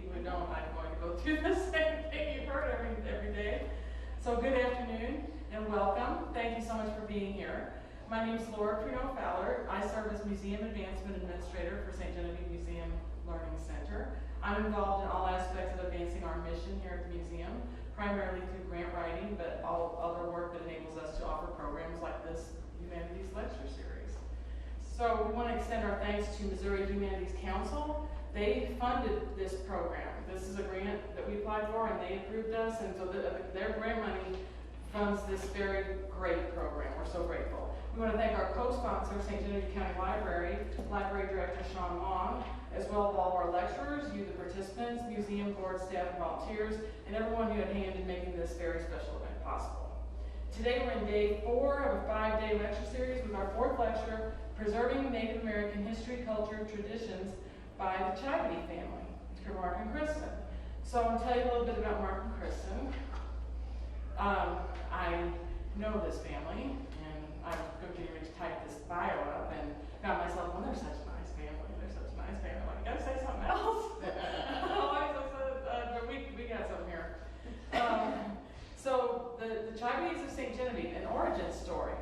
people who don't, I'm going to go through the same thing you've heard every day. So good afternoon and welcome. Thank you so much for being here. My name is Laura Pruno-Fowler. I serve as Museum Advancement Administrator for St. Genevieve Museum Learning Center. I'm involved in all aspects of advancing our mission here at the museum, primarily through grant writing, but all other work that enables us to offer programs like this Humanities Lecture Series. So we want to extend our thanks to Missouri Humanities Council. They funded this program. This is a grant that we applied for and they approved us, and so their grant money funds this very great program. We're so grateful. We want to thank our co-sponsor, St. Genevieve County Library Director Sean Long, as well as all of our lecturers, you the participants, museum board staff and volunteers, and everyone who had a hand in making this very special event possible. Today we're in day 4 of a 5-day lecture series with our 4th lecture, Preserving Native American History, Culture, Traditions by the Chibitty Family, for Mark and Kristen. So I'm going to tell you a little bit about Mark and Kristen. I know this family, and I'm getting ready to type this bio up and got myself, well, they're such a nice family. They're such a nice family. Like, I gotta say something else. We got something here. So the Chibitties of St. Genevieve, an origin story.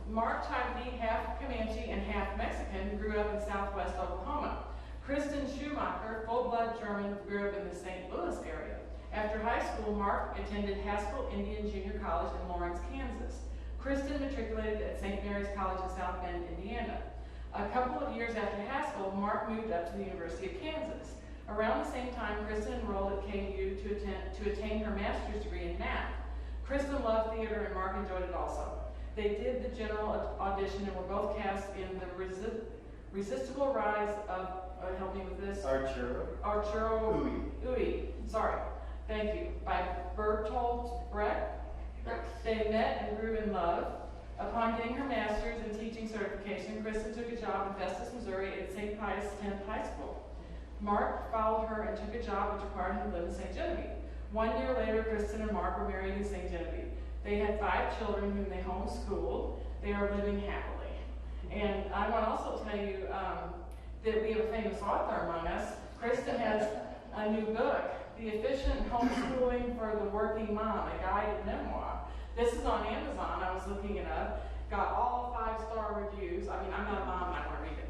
Mark Chibitty, half Comanche and half Mexican, grew up in southwest Oklahoma. Kristen Schumacher, full-blood German, grew up in the St. Louis area. After high school, Mark attended Haskell Indian Junior College in Lawrence, Kansas. Kristen matriculated at St. Mary's College in South Bend, Indiana. A couple of years after Haskell, Mark moved up to the University of Kansas. Around the same time, Kristen enrolled at KU to attain her master's degree in math. Kristen loved theater and Mark enjoyed it also. They did the general audition and were both cast in the Resistible Rise of, help me with this? Arturo Ui. Sorry. Thank you. By Bertolt Brecht. They met and grew in love. Upon getting her master's in teaching certification, Kristen took a job in Festus, Missouri at St. Pius X High School. Mark followed her and took a job which required him to live in St. Genevieve. 1 year later, Kristen and Mark were married in St. Genevieve. They had 5 children whom they homeschooled. They are living happily. And I want to also tell you that we have a famous author among us. Kristen has a new book, The Efficient Homeschooling for the Working Mom, a guided memoir. This is on Amazon. I was looking it up. Got all 5-star reviews. I mean, I'm not a mom, and I want to read it.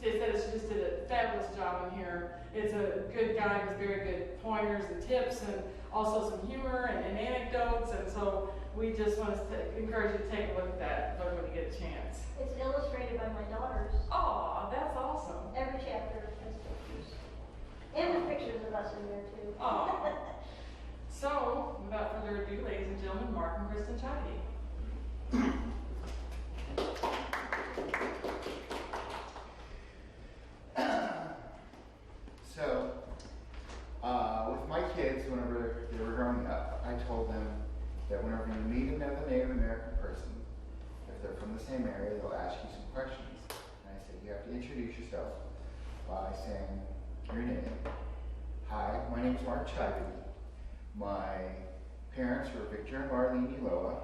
It says she just did a fabulous job in here. It's a good guide with very good pointers and tips and also some humor and anecdotes. And so we just want to encourage you to take a look at that book when you get a chance. It's illustrated by my daughters. Oh, that's awesome. Every chapter has pictures. And there's pictures of us in there too. Oh. So, without further ado, ladies and gentlemen, Mark and Kristen Chibitty. With my kids, whenever they were growing up, I told them that whenever you meet another Native American person, if they're from the same area, they'll ask you some questions. And I said, you have to introduce yourself by saying your name. Hi, my name is Mark Chibitty. My parents were Victor and Marlene Uloa.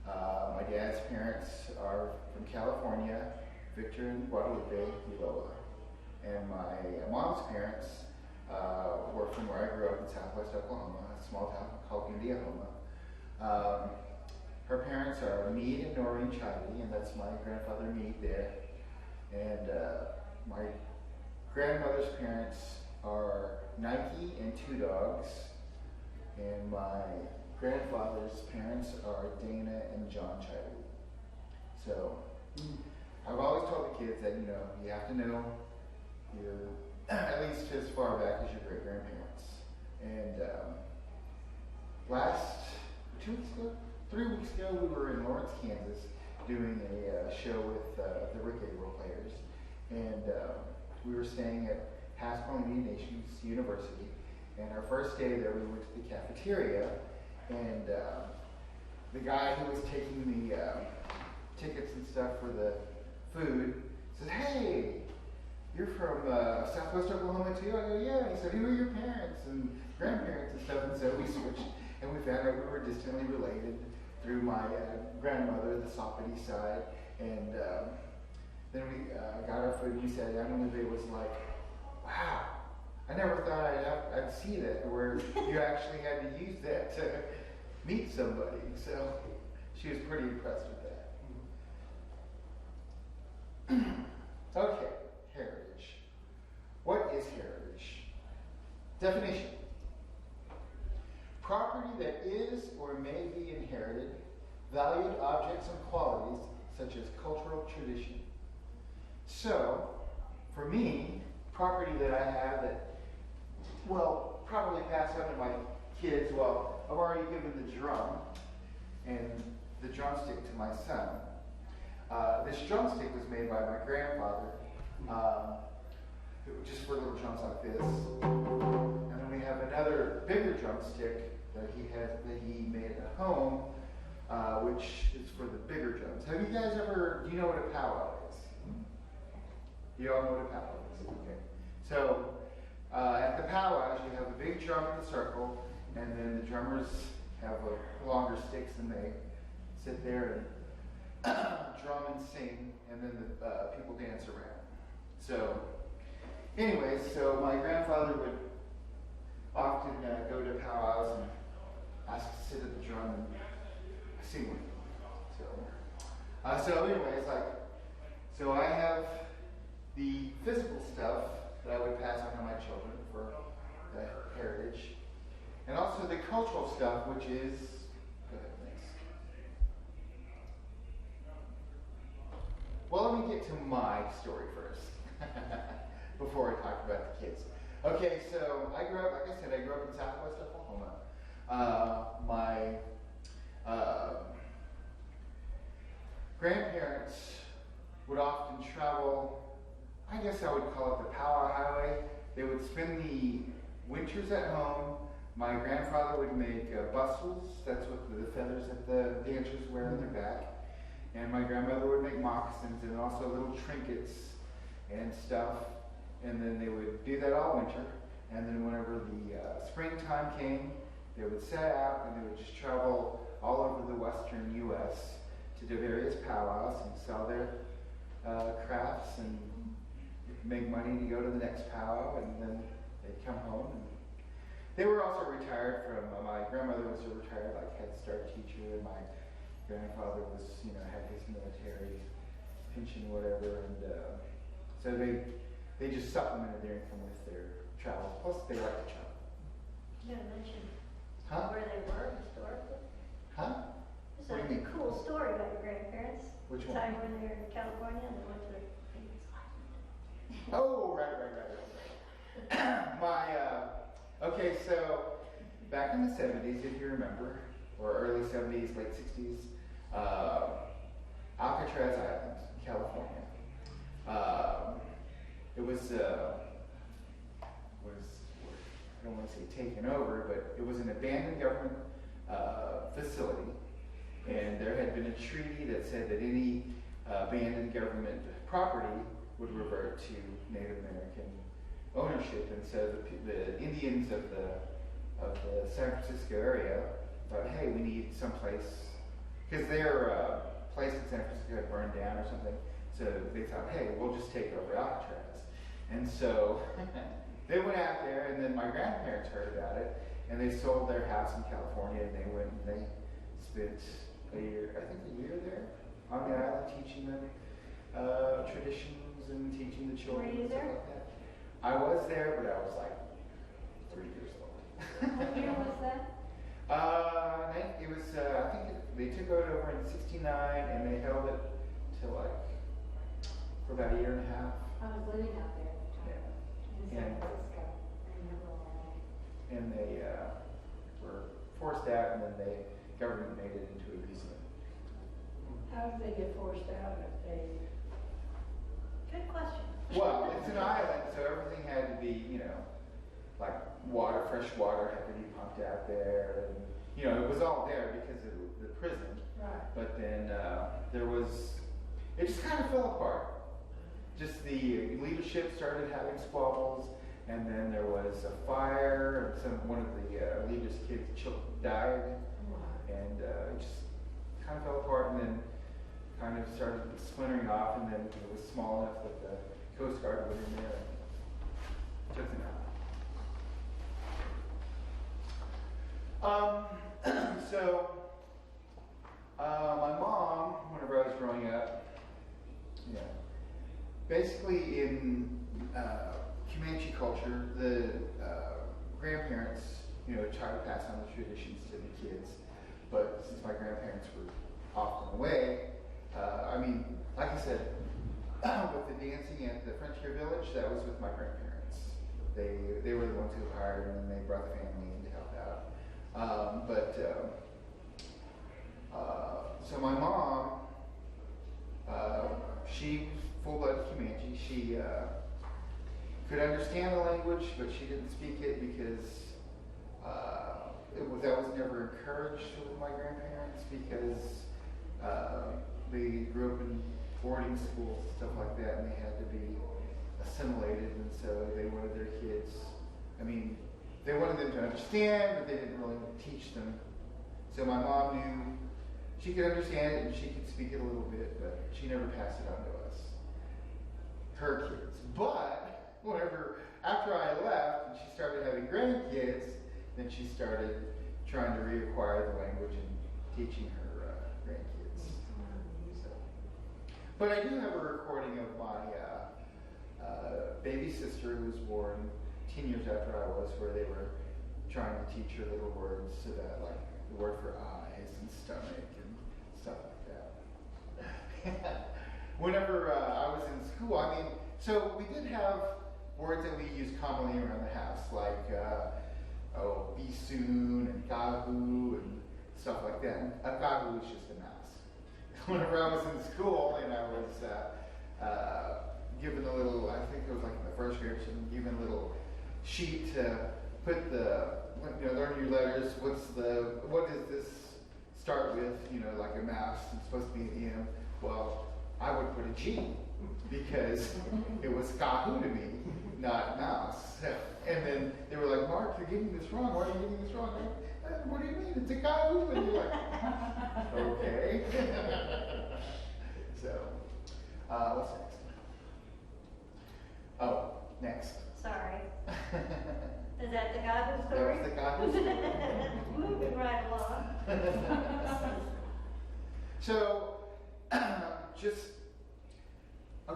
My dad's parents are from California, Victor and Guadalupe Uloa. And my mom's parents were from where I grew up in southwest Oklahoma, a small town called Indiahoma. Her parents are Meade and Noreen Chibitty, and that's my grandfather Meade there. And my grandmother's parents are Nike and 2 dogs. And my grandfather's parents are Dana and John Chibitty. So I've always told the kids that, you have to know your, at least as far back as your great-grandparents. And last 2 weeks ago, 3 weeks ago, we were in Lawrence, Kansas, doing a show with the Rick Averill players. And we were staying at Haskell Indian Nations University. And our first day there, we went to the cafeteria, and the guy who was taking the tickets and stuff for the food said, "Hey, you're from Southwest Oklahoma too?" I go, "Yeah." He said, "Who are your parents and grandparents and stuff?" And so we switched, and we found out we were distantly related through my grandmother, the Soppity side. And then we got our food, and he said, "I don't know if it was like wow, I never thought I'd see that where you actually had to use that to meet somebody. So she was pretty impressed with that. Okay, heritage. What is heritage? Definition. Property that is or may be inherited, valued objects and qualities such as cultural tradition. So, for me, property that I have that, well, probably pass on to my kids, well, I've already given the drum and the drumstick to my son. This drumstick was made by my grandfather, just for little drums like this. And then we have another bigger drumstick that he made at home, which is for the bigger drums. Have you guys ever, do you know what a powwow is? You all know what a powwow is? Okay. So, at the powwows, you have a big drum in the circle, and then the drummers have longer sticks, and they sit there and drum and sing, and then the people dance around. So, anyways, so my grandfather would often go to powwows and ask to sit at the drum and sing with me. So anyways, so I have the physical stuff that I would pass on to my children for the heritage, and also the cultural stuff, which is, go ahead, thanks. Well, let me get to my story first, before I talk about the kids. Okay, so I grew up, like I said, I grew up in Southwest Oklahoma. My grandparents would often travel, I guess I would call it the Powwow Highway. They would spend the winters at home. My grandfather would make bustles, that's what the feathers that the dancers wear on their back. And my grandmother would make moccasins and also little trinkets and stuff. And then they would do that all winter. And then whenever the springtime came, they would set out and they would just travel all over the western U.S. to do various powwows and sell their crafts and make money to go to the next powwow, and then they'd come home. And they were also retired from, my grandmother was a retired Head Start teacher, and my grandfather was, had his military pension, whatever, and so they just supplemented their income with their travels. Plus, they like to travel. You gotta mention Huh? where they were historically. Huh? It's What do like you a mean? cool story about your grandparents. Which The one? time when they were in California and they went to the famous island. Oh, right. Okay, so back in the 70s, if you remember, or early 70s, late 60s, Alcatraz Island, California. It was, I don't want to say taken over, but it was an abandoned government facility, and there had been a treaty that said that any abandoned government property would revert to Native American ownership, and so the Indians of the San Francisco area thought, hey, we need some place, because their place in San Francisco had burned down or something, so they thought, hey, we'll just take over Alcatraz. And so they went out there, and then my grandparents heard about it, and they sold their house in California, and they went and they spent a year there on the island teaching them traditions and teaching the children. Were you and stuff there? like that. I was there, but I was like 3 years old. What year was that? It was, I think they took it over in '69, and they held it till for about a year and a half. I was living out there at the time, in San And- Francisco. I remember all that. And they were forced out, and then the government made it into a museum. How did they get forced out if they? Good question. Well, it's an island, so everything had to be, like water, fresh water had to be pumped out there, and it was all there because of the prison. Right. But then it just kind of fell apart. Just the leadership started having squabbles, and then there was a fire, and one of the leader's kids died, and it just kind of fell apart, and then kind of started splintering off, and then it was small enough that the Coast Guard went in there and Took them out. My mom, whenever I was growing up, yeah, basically in Comanche culture, the grandparents, try to pass on the traditions to the kids. But since my grandparents were often away, like I said, with the dancing at the Frontier Village, that was with my grandparents. They were the ones who hired them, and they brought the family in to help out. So my mom, she full-blood Comanche. She could understand the language, but she didn't speak it because that was never encouraged with my grandparents because they grew up in boarding schools and stuff like that, and they had to be assimilated, and so they wanted their kids, they wanted them to understand, but they didn't really teach them. So my mom knew she could understand it and she could speak it a little bit, but she never passed it on to us, her kids. But after I left and she started having grandkids, then she started trying to reacquire the language and teaching her grandkids. So. But I do have a recording of my baby sister who was born 10 years after I was, where they were trying to teach her little words about, like, the word for eyes and stomach and stuff like that. Whenever I was in school, so we did have words that we used commonly around the house, like, be soon and gahu and stuff like that. And a gahu is just a mouse. Whenever I was in school and I was given a little, I think it was like in the first grade, given a little sheet to put learn your letters. What does this start with? Like a mouse, it's supposed to be an M. Well, I would put a G because it was gahu to me, not mouse. And then they were like, Mark, you're getting this wrong. Why are you getting this wrong? What do you mean? It's a gahu. And you're like, okay. So, what's next? Oh, next. Sorry. Is that the Gahu story? That was the Gahu story. Moving right along. So,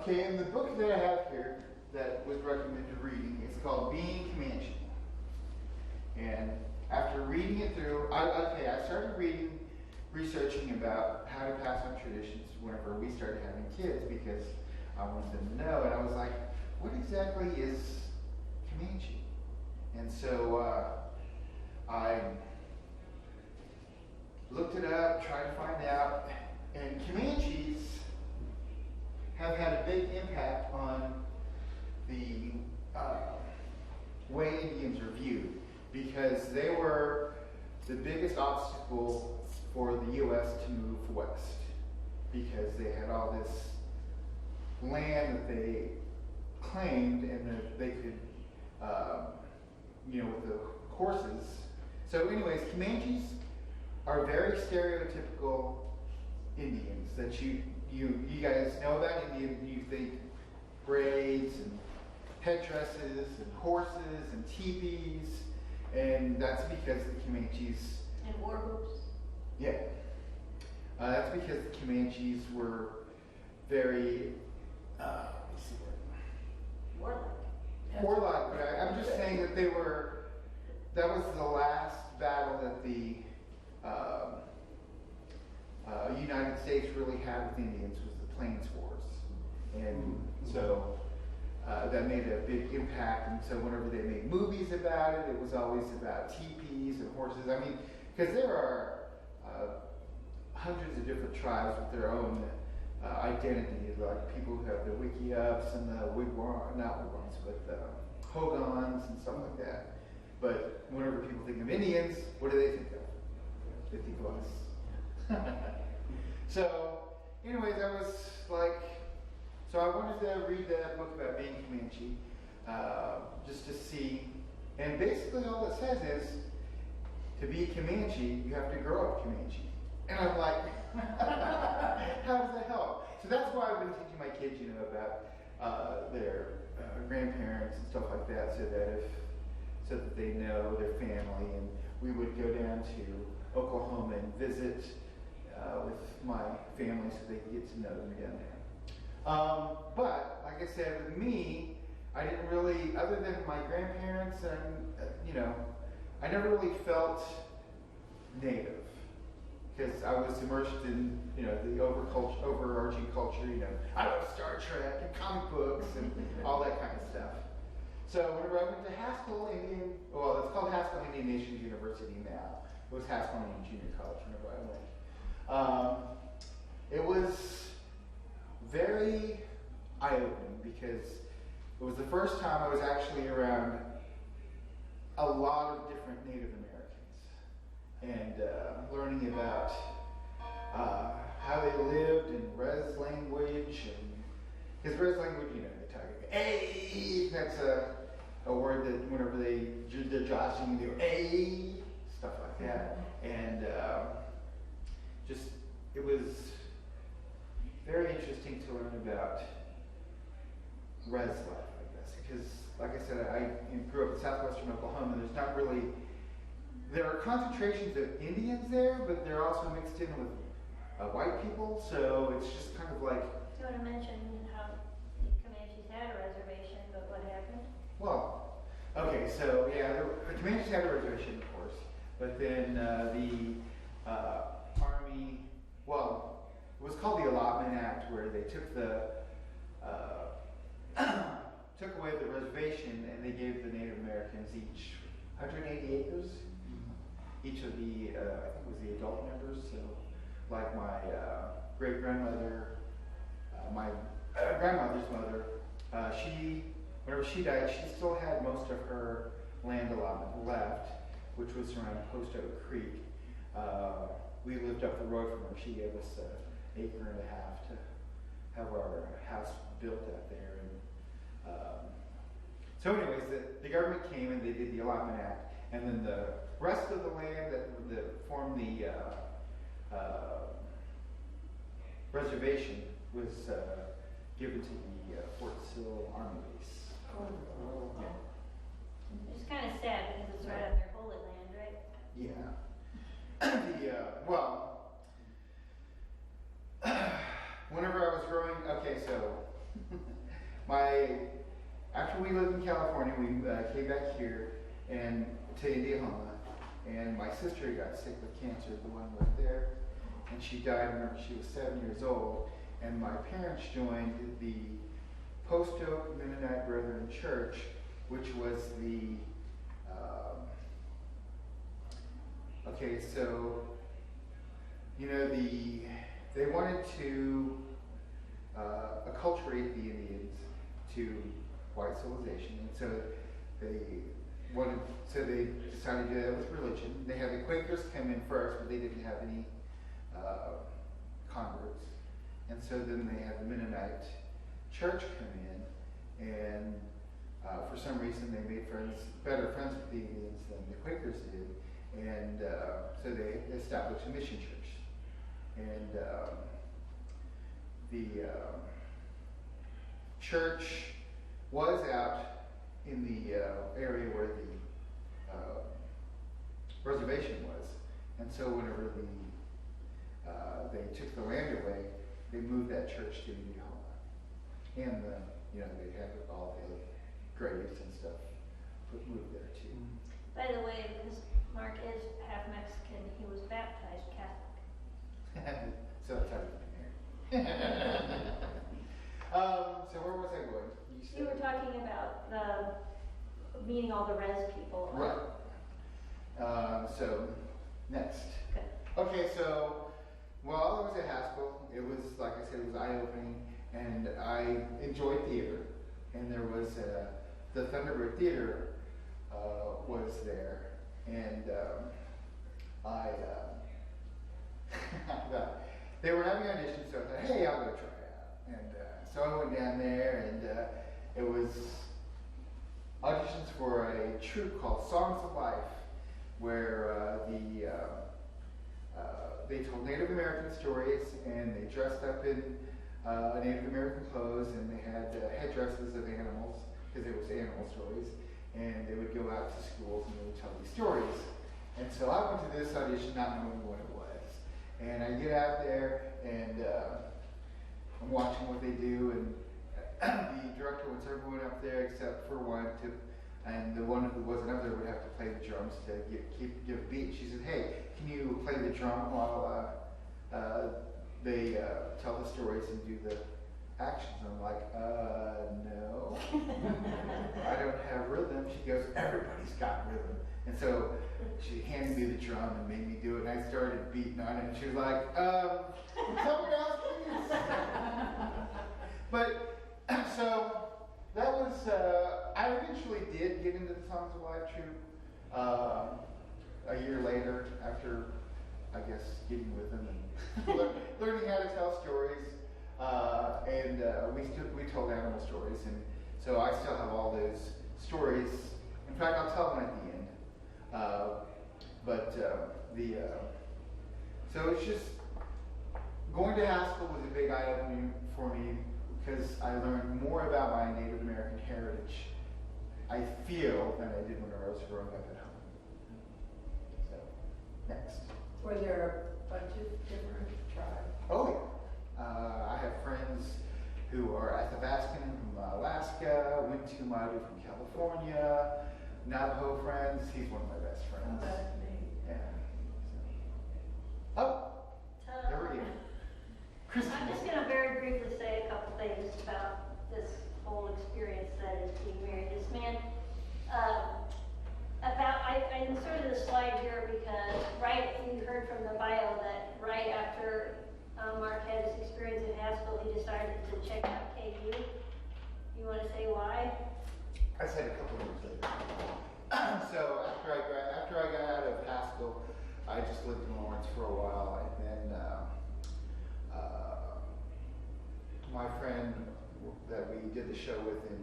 in the book that I have here that was recommended reading, it's called Being Comanche. And after reading it through, I started researching about how to pass on traditions whenever we started having kids because I wanted them to know. And I was like, what exactly is Comanche? And so I looked it up, tried to find out, and Comanches have had a big impact on the way Indians are viewed because they were the biggest obstacle for the U.S. to move west because they had all this land that they claimed and that they could, with the horses. So anyways, Comanches are very stereotypical Indians that you guys know about Indian. You think braids and headdresses and horses and teepees, and that's because the Comanches And war hoops. yeah. That's because the Comanches were very, what's the word? Warlike. But I'm just saying that that was the last battle that the United States really had with Indians was the Plains Wars. And so that made a big impact. And so whenever they made movies about it, it was always about teepees and horses. Because there are hundreds of different tribes with their own identity, like people who have the wiki-ups and the not wigwams, but the hogans and stuff like that. But whenever people think of Indians, what do they think of? They think of us. So, anyways, I was like, so I wanted to read that book about being Comanche, just to see, and basically all it says is, to be Comanche, you have to grow up Comanche. And I'm like, how does that help? So that's why I've been teaching my kids, about their grandparents and stuff like that, so that they know their family. And we would go down to Oklahoma and visit with my family so they could get to know them down there. But like I said, with me, I didn't really, other than my grandparents and I never really felt native, because I was immersed in the overarching culture. I love Star Trek and comic books and all that kind of stuff. So whenever I went to Haskell Indian, well, it's called Haskell Indian Nations University now. It was Haskell Indian Junior College whenever I went. It was very eye-opening because it was the first time I was actually around a lot of different Native Americans and learning about how they lived in Res language. Because Res language, they talk about "ay," that's a word that whenever they're joshing, they go "ay," stuff like that. And it was very interesting to learn about Res life, I guess, because like I said, I grew up in southwestern Oklahoma. There are concentrations of Indians there, but they're also mixed in with white people, so it's just kind of like... Do you want to mention how the Comanches had a reservation, but what happened? Well, okay, so yeah, the Comanches had a reservation, of course, but then the Army, well, it was called the Allotment Act, where they took took away the reservation and they gave the Native Americans each 180 acres. Each of the, I think it was the adult members, so like my great-grandmother, my grandmother's mother, whenever she died, she still had most of her land allotment left, which was around Post Oak Creek. We lived up the road from her. She gave us an acre and a half to have our house built out there. And so anyways, the government came and they did the Allotment Act, and then the rest of the land that formed the reservation was given to the Fort Sill Army Base. Oh. Yeah. It's kind of sad because it's right on their holy land, right? Yeah. Whenever I was growing, after we lived in California, we came back here and to Indiahoma, and my sister got sick with cancer, the one right there, and she died whenever she was 7 years old, and my parents joined the Post Oak Mennonite Brethren Church, which was the, they wanted to acculturate the Indians to white civilization, and so they decided to do that with religion. They had the Quakers come in first, but they didn't have any converts, and so then they had the Mennonite Church come in, and for some reason they made better friends with the Indians than the Quakers did, and so they established a mission church. And the church was out in the area where the reservation was, and so whenever they took the land away, they moved that church to Indiahoma, and they had all the graves and stuff moved there too. By the way, because Mark is half Mexican, he was baptized Catholic. So that's how we got married. So where was I going? You were talking about meeting all the res people. Right. So next. Good. Okay, so while I was at Haskell, it was, like I said, it was eye-opening, and I enjoyed theater. And there was the Thunderbird Theater was there, and they were having auditions, so I thought, hey, I'll go try it out. And so I went down there, and it was auditions for a troupe called Songs of Life, where they told Native American stories, and they dressed up in Native American clothes, and they had headdresses of animals, because it was animal stories, and they would go out to schools and they would tell these stories. And so I went to this audition not knowing what it was. And I get out there, and I'm watching what they do, and the director wants everyone up there except for one, and the one who wasn't up there would have to play the drums to give a beat. She said, "Hey, can you play the drum while they tell the stories and do the actions?" I'm like, no, I don't have rhythm. She goes, "Everybody's got rhythm." And so she handed me the drum and made me do it, and I started beating on it, and she was like, "Someone else, please." But, so, that was, I eventually did get into the Songs of Life troupe a year later, after, I guess, getting with them and learning how to tell stories. And we told animal stories, and so I still have all those stories. In fact, I'll tell them at the end. So it's just, going to Haskell was a big eye-opening for me because I learned more about my Native American heritage, I feel, than I did when I was growing up at home. So, next. Were there a bunch of different tribes? Oh, yeah. I have friends who are Athabascan from Alaska, went to Maidu from California, Navajo friends. He's one of my best friends. Oh, that's neat. Yeah. Oh, there we go. Christy. I'm just going to very briefly say a couple things about this whole experience that is being married. This man, I inserted a slide here because you heard from the bio that right after Mark had his experience at Haskell, he decided to check out KU. You want to say why? I said a couple of years later. So after I got out of Haskell, I just lived in Lawrence for a while, and then my friend that we did the show with in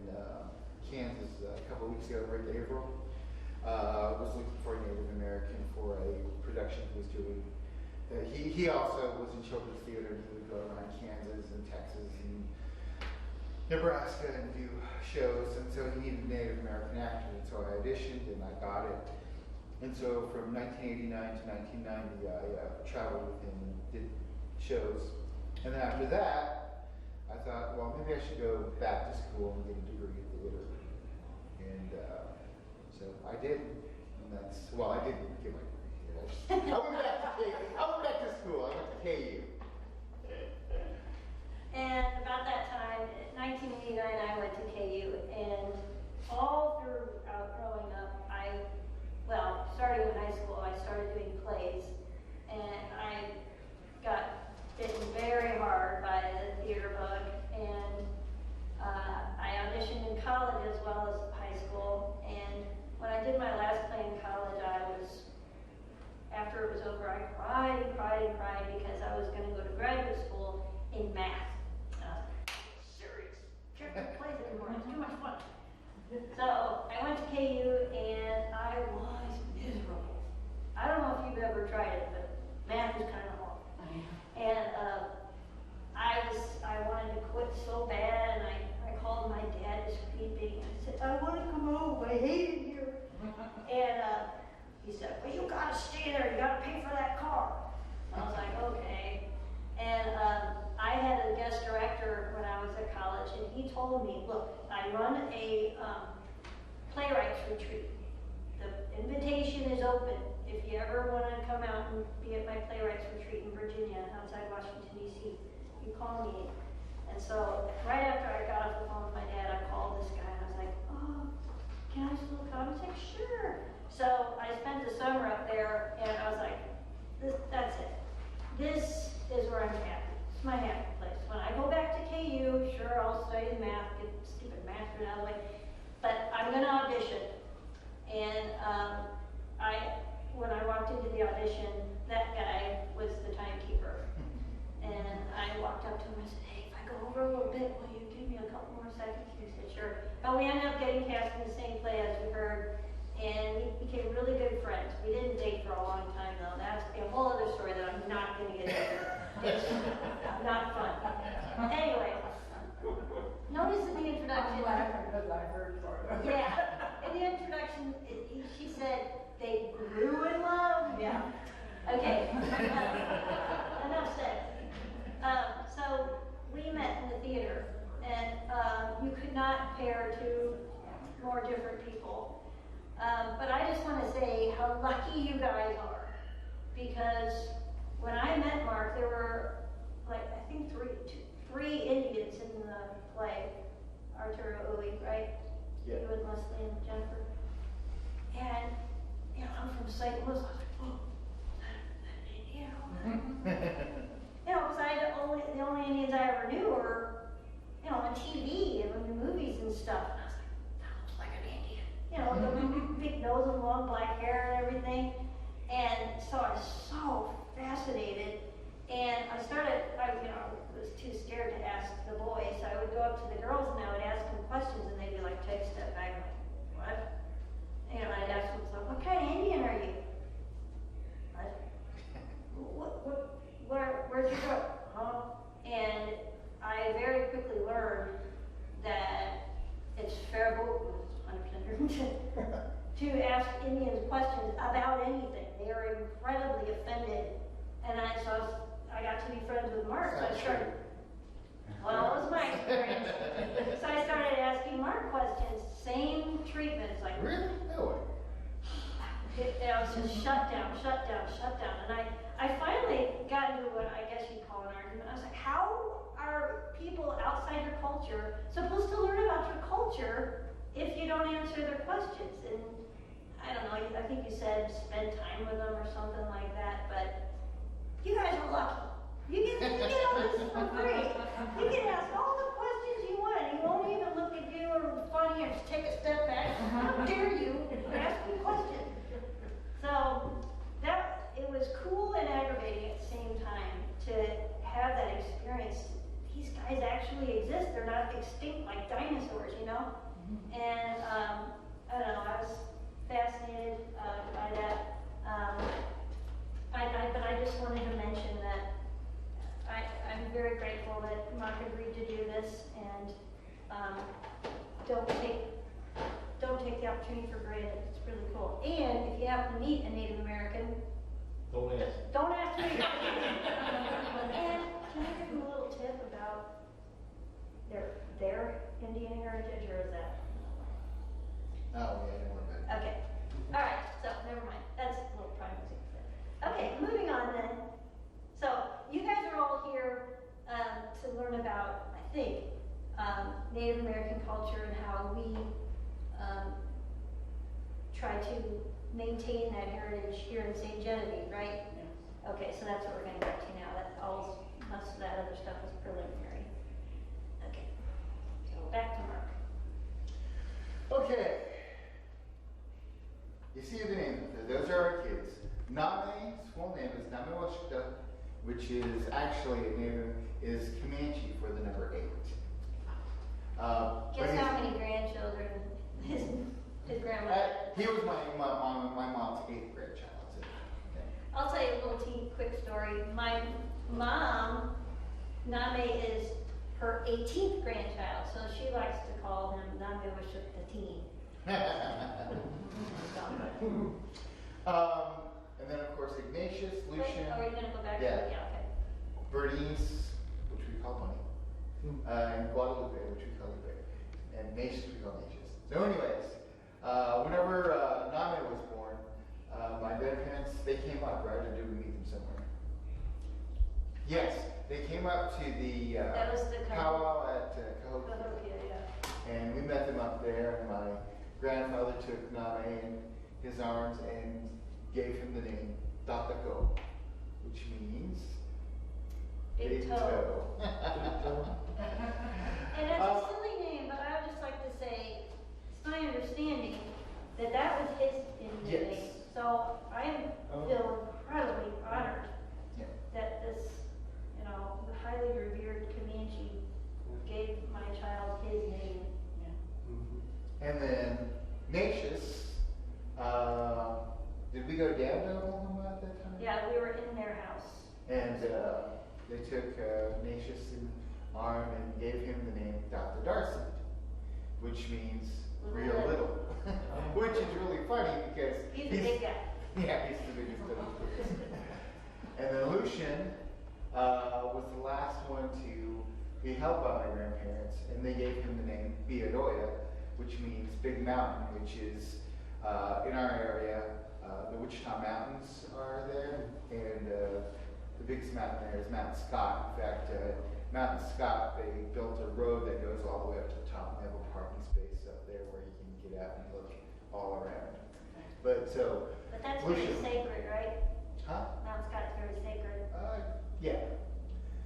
Kansas a couple of weeks ago, Rick Averill, was looking for a Native American for a production he was doing. He also was in children's theater, and he would go around Kansas and Texas and Nebraska and do shows, and so he needed a Native American actor, and so I auditioned and I got it. And so from 1989 to 1990, I traveled with him and did shows. And then after that, I thought, well, maybe I should go back to school and get a degree in theater. And so I did, and that's, well, I didn't get my degree. I went back to school. I went to KU. And about that time, in 1989, I went to KU, and all throughout growing up, starting in high school, I started doing plays, and I got bitten very hard by the theater bug, and I auditioned in college as well as high school, and when I did my last play in college, after it was over, I cried and cried and cried because I was going to go to graduate school in math. Serious. Can't do plays anymore. It's too much fun. So I went to KU and I was miserable. I don't know if you've ever tried it, but math is kind of hard. And I wanted to quit so bad, and I called my dad screaming. I said, "I want to come home. I hate it here." And he said, "Well, you got to stay there. You got to pay for that car." I was like, "Okay." And I had a guest director when I was at college, and he told me, "Look, I run a playwrights retreat. The invitation is open. If you ever want to come out and be at my playwrights retreat in Virginia, outside Washington, D.C., you call me." And so right after I got off the phone with my dad, I called this guy, and I was like, "Oh, can I still come?" He's like, "Sure." So I spent the summer up there, and I was like, that's it. This is where I'm happy. It's my happy place. When I go back to KU, sure, I'll study the math, get stupid math out of the way, but I'm going to audition. And when I walked into the audition, that guy was the timekeeper. And I walked up to him and said, "Hey, if I go over a little bit, will you give me a couple more seconds?" He said, "Sure." But we ended up getting cast in the same play as we heard, and we became really good friends. We didn't date for a long time, though. That's a whole other story that I'm not going to get into. It's not fun. Anyway, notice in the I'm introduction. laughing because I heard part of it. Yeah, in the introduction, she said they grew in love. Yeah. Okay. Enough said. So we met in the theater, and you could not pair two more different people. But I just want to say how lucky you guys are, because when I met Mark, there were like I think three Indians in the play. Arturo Uli, right? Yeah. You and Leslie and Jennifer. And you know, I'm from St. Louis. I was like, oh, you know, because the only Indians I ever knew were, you know, on TV and in the movies and stuff. And I was like, that looks like an Indian. You know, the big nose and long black hair and everything. And so I was so fascinated. And I was too scared to ask the boys. So I would go up to the girls and I would ask them questions, and they'd be like, take a step back. I'm like, what? You know, I'd ask them, so, what kind of Indian are you? Where'd you go? Huh? And I very quickly learned that it's fair, 100% to ask Indians questions about anything. They are incredibly offended. And I got to be friends with Mark. So I started, well, it was my experience. So I started asking Mark questions, same treatment. It's like, Really? No way. it was just shut down. And I finally got into what I guess you'd call an argument. I was like, how are people outside your culture supposed to learn about your culture if you don't answer their questions? And I don't know, I think you said spend time with them or something like that, but you guys are lucky. You get all this for free. You can ask all the questions you want. He won't even look at you or funny or just take a step back. How dare you ask me questions? So it was cool and aggravating at the same time to have that experience. These guys actually exist. They're not extinct like dinosaurs, you know? And I don't know, I was fascinated by that. But I just wanted to mention that I'm very grateful that Mark agreed to do this, and don't take the opportunity for granted. It's really cool. And if you happen to meet a Native American, don't ask me. And can I give them a little tip about their Indian heritage, or is that? Oh, yeah, I don't worry about it. Okay. All right. So never mind. That's a little prime music. Okay, moving on then. So you guys are all here to learn about, I think, Native American culture and how we try to maintain that heritage here in St. Genevieve, right? Yeah. Okay, so that's what we're going to get to now. Most of that other stuff is preliminary. Okay, so back to Mark. Okay. You see the names. Those are our kids. Nama's full name is Namawashita, which is actually a name is Comanche for the number 8. Guess how many grandchildren his grandmother had? He was my mom's 8th grandchild. So, okay. I'll tell you a little quick story. My mom, Name, is her 18th grandchild, so she likes to call him Name Washuk the teen. And then, of course, Ignatius, Wait, Lucian. are you going to go back Yeah. to it? Yeah, okay. Bernice, which we call Money, and Guadalupe, which we call Lupe, and Ignatius, we call Ignatius. So anyways, whenever Name was born, my grandparents, they came up, right? Or did we meet them somewhere? Yes, they came up to the That was the powwow at Cahokia. Yeah. And we met them up there, and my grandfather took Name in his arms and gave him the name Tatako, which means Big toe. And that's a silly name, but I would just like to say, it's my understanding that that was his Indian Yes. name. So I feel incredibly honored Yeah. that this, the highly revered Comanche gave my child his name. And then Ignatius, did we go down to Oklahoma at that time? Yeah, we were in their house. And they took Ignatius arm and gave him the name Dr. Darson, which means real little. Which is really funny because He's a big guy. yeah, he's the biggest of the kids. And then Lucian was the last one to be held by my grandparents, and they gave him the name Beadoya, which means big mountain, which is in our area, the Wichita Mountains are there, and the biggest mountain there is Mount Scott. In fact, Mount Scott, they built a road that goes all the way up to the top, and they have a parking space up there where you can get out and look all around. But that's very Lucian, sacred, right? huh? Mount Scott's very sacred. Yeah.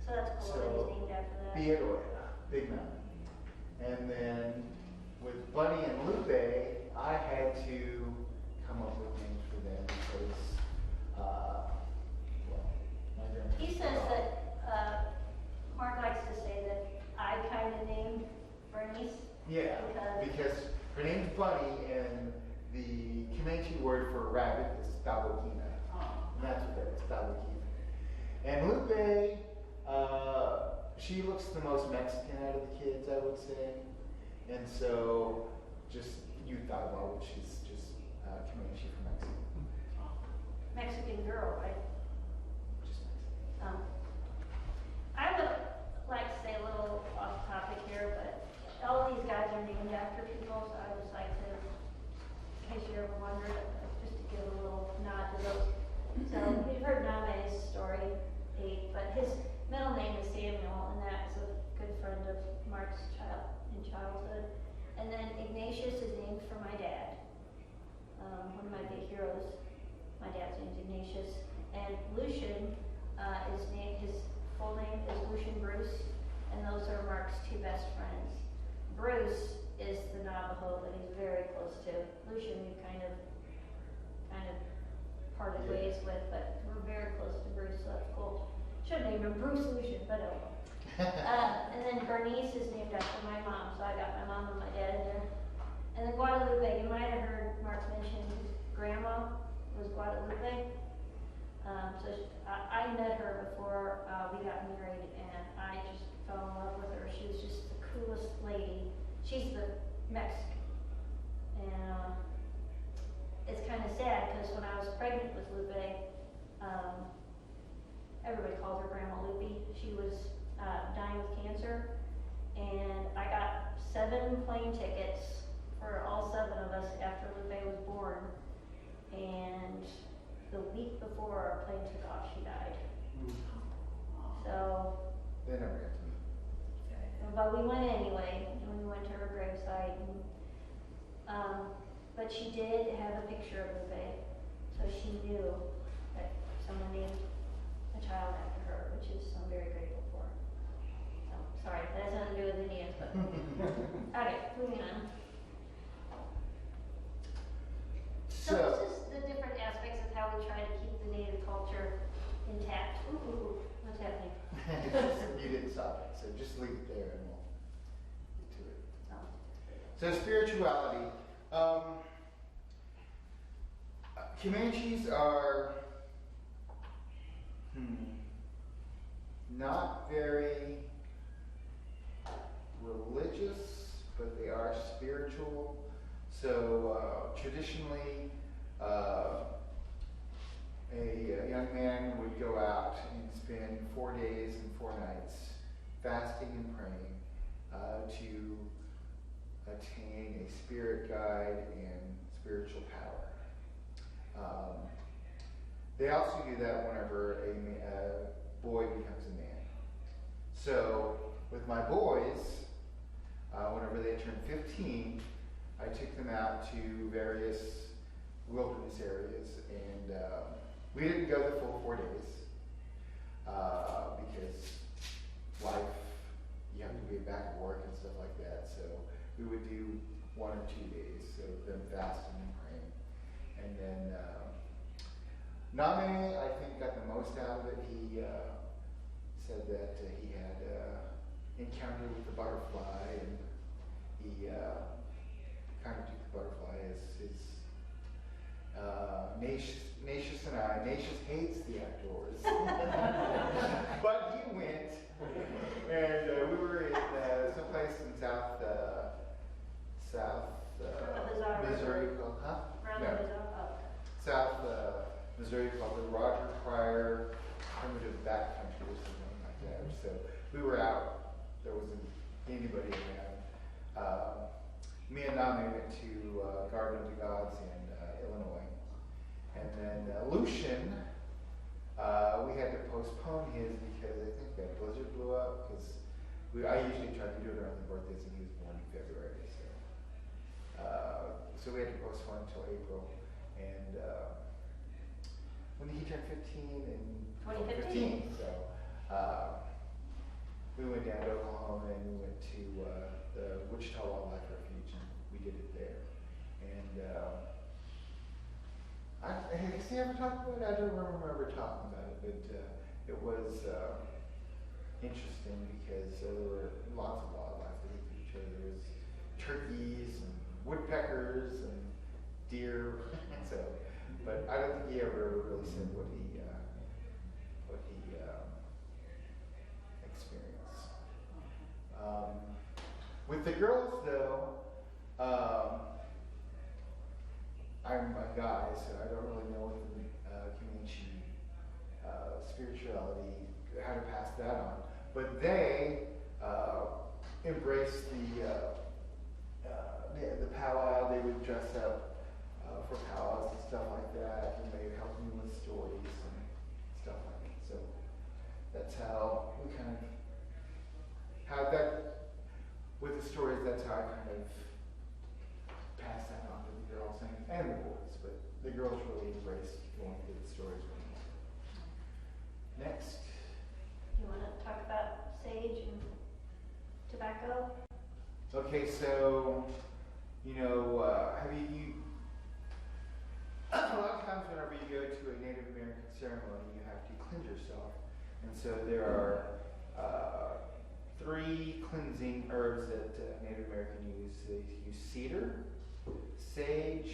So that's cool that he's named after that. Beadoya, big mountain. And then with Bunny and Lupe, I had to come up with names for them because, well, my grandparents. He says that Mark likes to say that I kind of named Bernice. Yeah, because her name's Bunny, and the Comanche word for rabbit is tabokina. And that's what that is, tabokina. And Lupe, she looks the most Mexican out of the kids, I would say. And so, just, you thought, well, she's just Comanche from Mexico. Mexican girl, right? Just Mexican. I would like to say a little off topic here, but all of these guys are named after people, so I would just like to, in case you ever wondered, just to give a little nod to those. So you've heard Name's story, but his middle name is Samuel, and that was a good friend of Mark's in childhood. And then Ignatius is named for my dad, one of my big heroes. My dad's name's Ignatius. And Lucian is named, his full name is Lucian Bruce, and those are Mark's two best friends. Bruce is the Navajo that he's very close to. Lucian we kind of parted ways with, but we're very close to Bruce, so that's cool. Should name him Bruce Lucian, but oh well. And then Bernice is named after my mom, so I got my mom and my dad in there. And then Guadalupe, you might have heard Mark mention his grandma was Guadalupe. I met her before we got married, and I just fell in love with her. She was just the coolest lady. She's the Mexican. And it's kind of sad because when I was pregnant with Lupe, everybody called her Grandma Lupe. She was dying with cancer, and I got 7 plane tickets for all 7 of us after Lupe was born. And the week before our plane took off, she died. So. They never got to meet. But we went anyway, and we went to her gravesite. And, but she did have a picture of Lupe, so she knew that someone named a child after her, which is I'm very grateful for. So, sorry, that has nothing to do with Indians, but. Okay, moving on. So this is the different aspects of how we try to keep the native culture intact. Ooh, what's happening? You didn't stop it, so just leave it there and we'll get to it. Oh. So spirituality. Comanches are not very religious, but they are spiritual. So traditionally, a young man would go out and spend 4 days and 4 nights fasting and praying to attain a spirit guide and spiritual power. They also do that whenever a boy becomes a man. So with my boys, whenever they turned 15, I took them out to various wilderness areas, and we didn't go the full 4 days because life, you have to be back at work and stuff like that. So we would do 1 or 2 days of them fasting and praying. And then Name, I think, got the most out of it. He said that he had encounter with the butterfly, and he kind of took the butterfly as his Nacious and I. Nacious hates the outdoors. But he went And we were in someplace in South Missouri called, Around No. the Bizarre. South Missouri called the Roger Pryor Primitive Backcountry or something like that. So we were out. There wasn't anybody around. Me and Nami went to Garden of the Gods in Illinois. And then Lucian, we had to postpone his because I think that blizzard blew up. Because I usually try to do it around the birthdays, and he was born in February. So we had to postpone until April. And when did he turn 15? In 2015. So we went down to Oklahoma and we went to the Wichita Wildlife Refuge, and we did it there. And has he ever talked about it? I don't remember talking about it, but it was interesting because there were lots of wildlife that we could show. There was turkeys and woodpeckers and deer. So, but I don't think he ever really said what he experienced. With the girls, though, I'm a guy, so I don't really know what the Comanche spirituality, how to pass that on. But they embraced the powwow. They would dress up for powwows and stuff like that, and they would help me with stories and stuff like that. So that's how we kind of, with the stories, that's how I kind of pass that on to the girls and the boys. But the girls really embraced going through the stories with me. Next. You want to talk about sage and tobacco? Okay, so, have you a lot of times whenever you go to a Native American ceremony, you have to cleanse yourself. And so there are 3 cleansing herbs that Native Americans use. They use cedar, sage,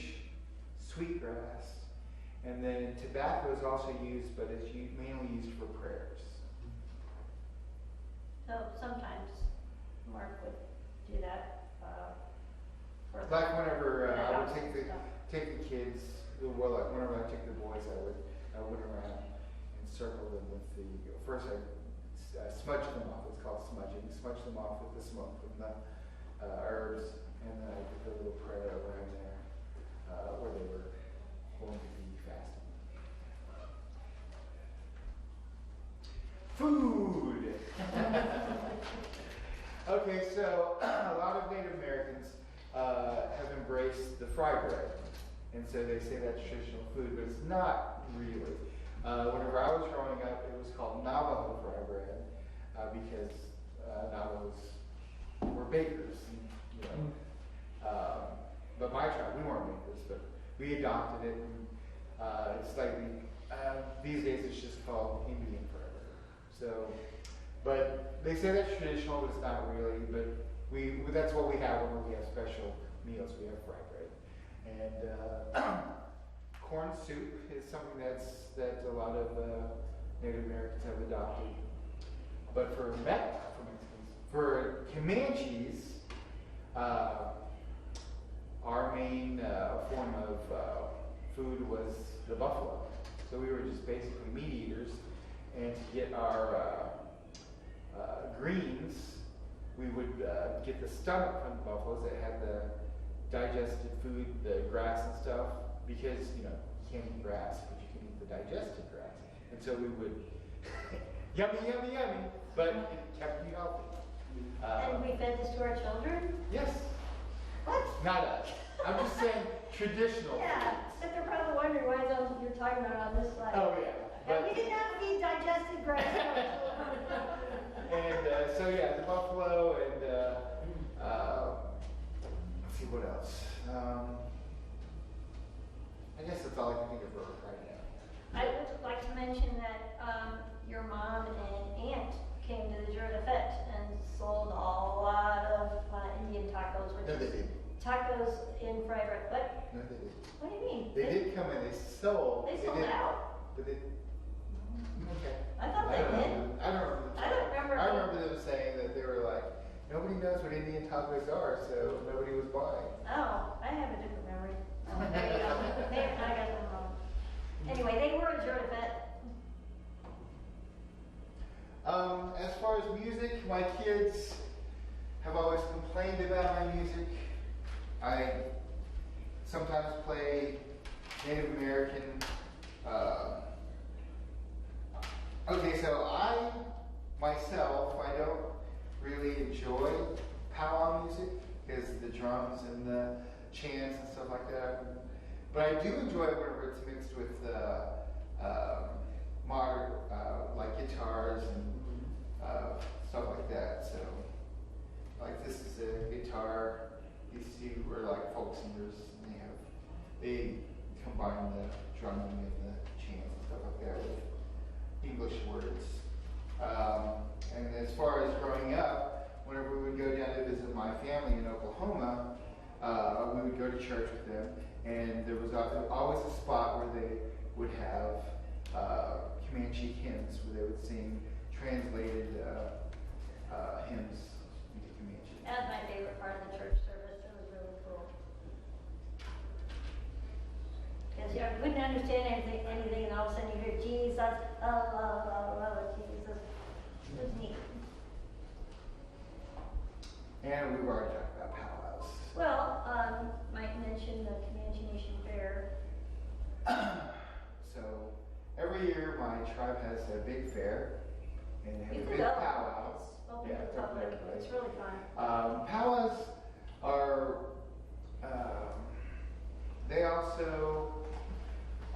sweetgrass, and then tobacco is also used, but it's mainly used for prayers. So sometimes Mark would do that. Like whenever I would take stuff. the kids, well, like whenever I take the boys, I went around and circled them with first I smudged them off. It's called smudging. Smudged them off with the smoke from the herbs, and then I did a little prayer around there where they were going to be fasting. Food. Okay, so a lot of Native Americans have embraced the fry bread, and so they say that's traditional food, but it's not really. Whenever I was growing up, it was called Navajo fry bread because Navajos were bakers. But my tribe, we weren't bakers, but we adopted it. And it's slightly these days it's just called Indian fry bread. So, but they say that's traditional, but it's not really. But that's what we have when we have special meals. We have fry bread. And corn soup is something that a lot of Native Americans have adopted. But for Comanches, our main form of food was the buffalo. So we were just basically meat eaters. And to get our greens, we would get the stomach from the buffaloes that had the digested food, the grass and stuff, because you can't eat grass, but you can eat the digested grass. And so we would yummy, yummy, yummy, but it kept you healthy. And we fed this to our children? Yes. What? Not us. I'm just saying traditional. Yeah, but they're probably wondering why you're talking about it on this slide. Oh yeah. And we didn't have to eat digested grass. And so yeah, the buffalo and let's see what else. I guess that's all I can think of right now. I would like to mention that your mom and aunt came to the Jour de Fête and sold a lot of Indian tacos. No, they did. Tacos in fried bread. What? No, they did. What do you mean? They did come in. They sold. They sold did, out. But they. Okay. I thought they did. I don't remember. I don't remember. I remember that's what Indian tacos are, so nobody was buying. Oh, I have a different memory. Oh, there you go. There, I got them wrong. Anyway, they were a Jurafet. As far as music, my kids have always complained about my music. I sometimes play Native American. Okay, so I don't really enjoy powwow music because the drums and the chants and stuff like that. But I do enjoy it whenever it's mixed with modern, like guitars and stuff like that. So, like this is a guitar. These two are like folk singers, and they combine the drumming and the chants and stuff like that with English words. And as far as growing up, whenever we would go down to visit my family in Oklahoma, we would go to church with them, and there was always a spot where they would have Comanche hymns, where they would sing translated hymns into Comanche. That was my favorite part of the church service. It was really cool. Because you wouldn't understand anything, and all of a sudden you hear Jesus, oh, Jesus. It was neat. And we've already talked about powwows. Well, Mike mentioned the Comanche Nation Fair. So every year my tribe has a big fair, and they have You a can big go. powwows. Open Yeah, to the public. definitely. It's really fun. Powwows are, they also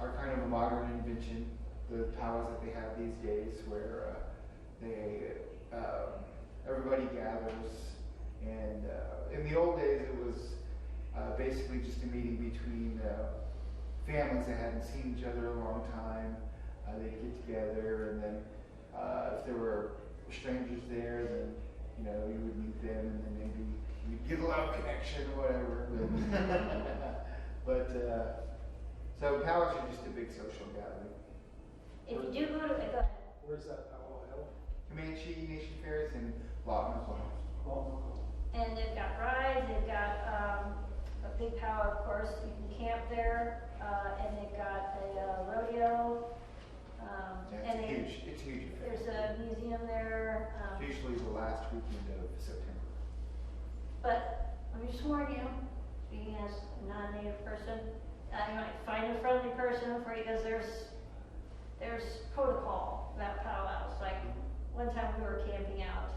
are kind of a modern invention. The powwows that they have these days, where everybody gathers, and in the old days it was basically just a meeting between families that hadn't seen each other in a long time. They'd get together, and then if there were strangers there, then you would meet them, and then maybe you'd get a love connection or whatever. But so powwows are just a big social gathering. If you do go to, go ahead. Where's that powwow held? Comanche Nation Fairs in Lawton, Oklahoma. And they've got rides, they've got a big powwow, of course, you can camp there, and they've got a rodeo. Yeah, it's a huge affair. There's a museum there. It's usually the last weekend of September. But let me just warn you, being as a non-native person, you might find a friendly person for you, because there's protocol about powwows. Like one time we were camping out,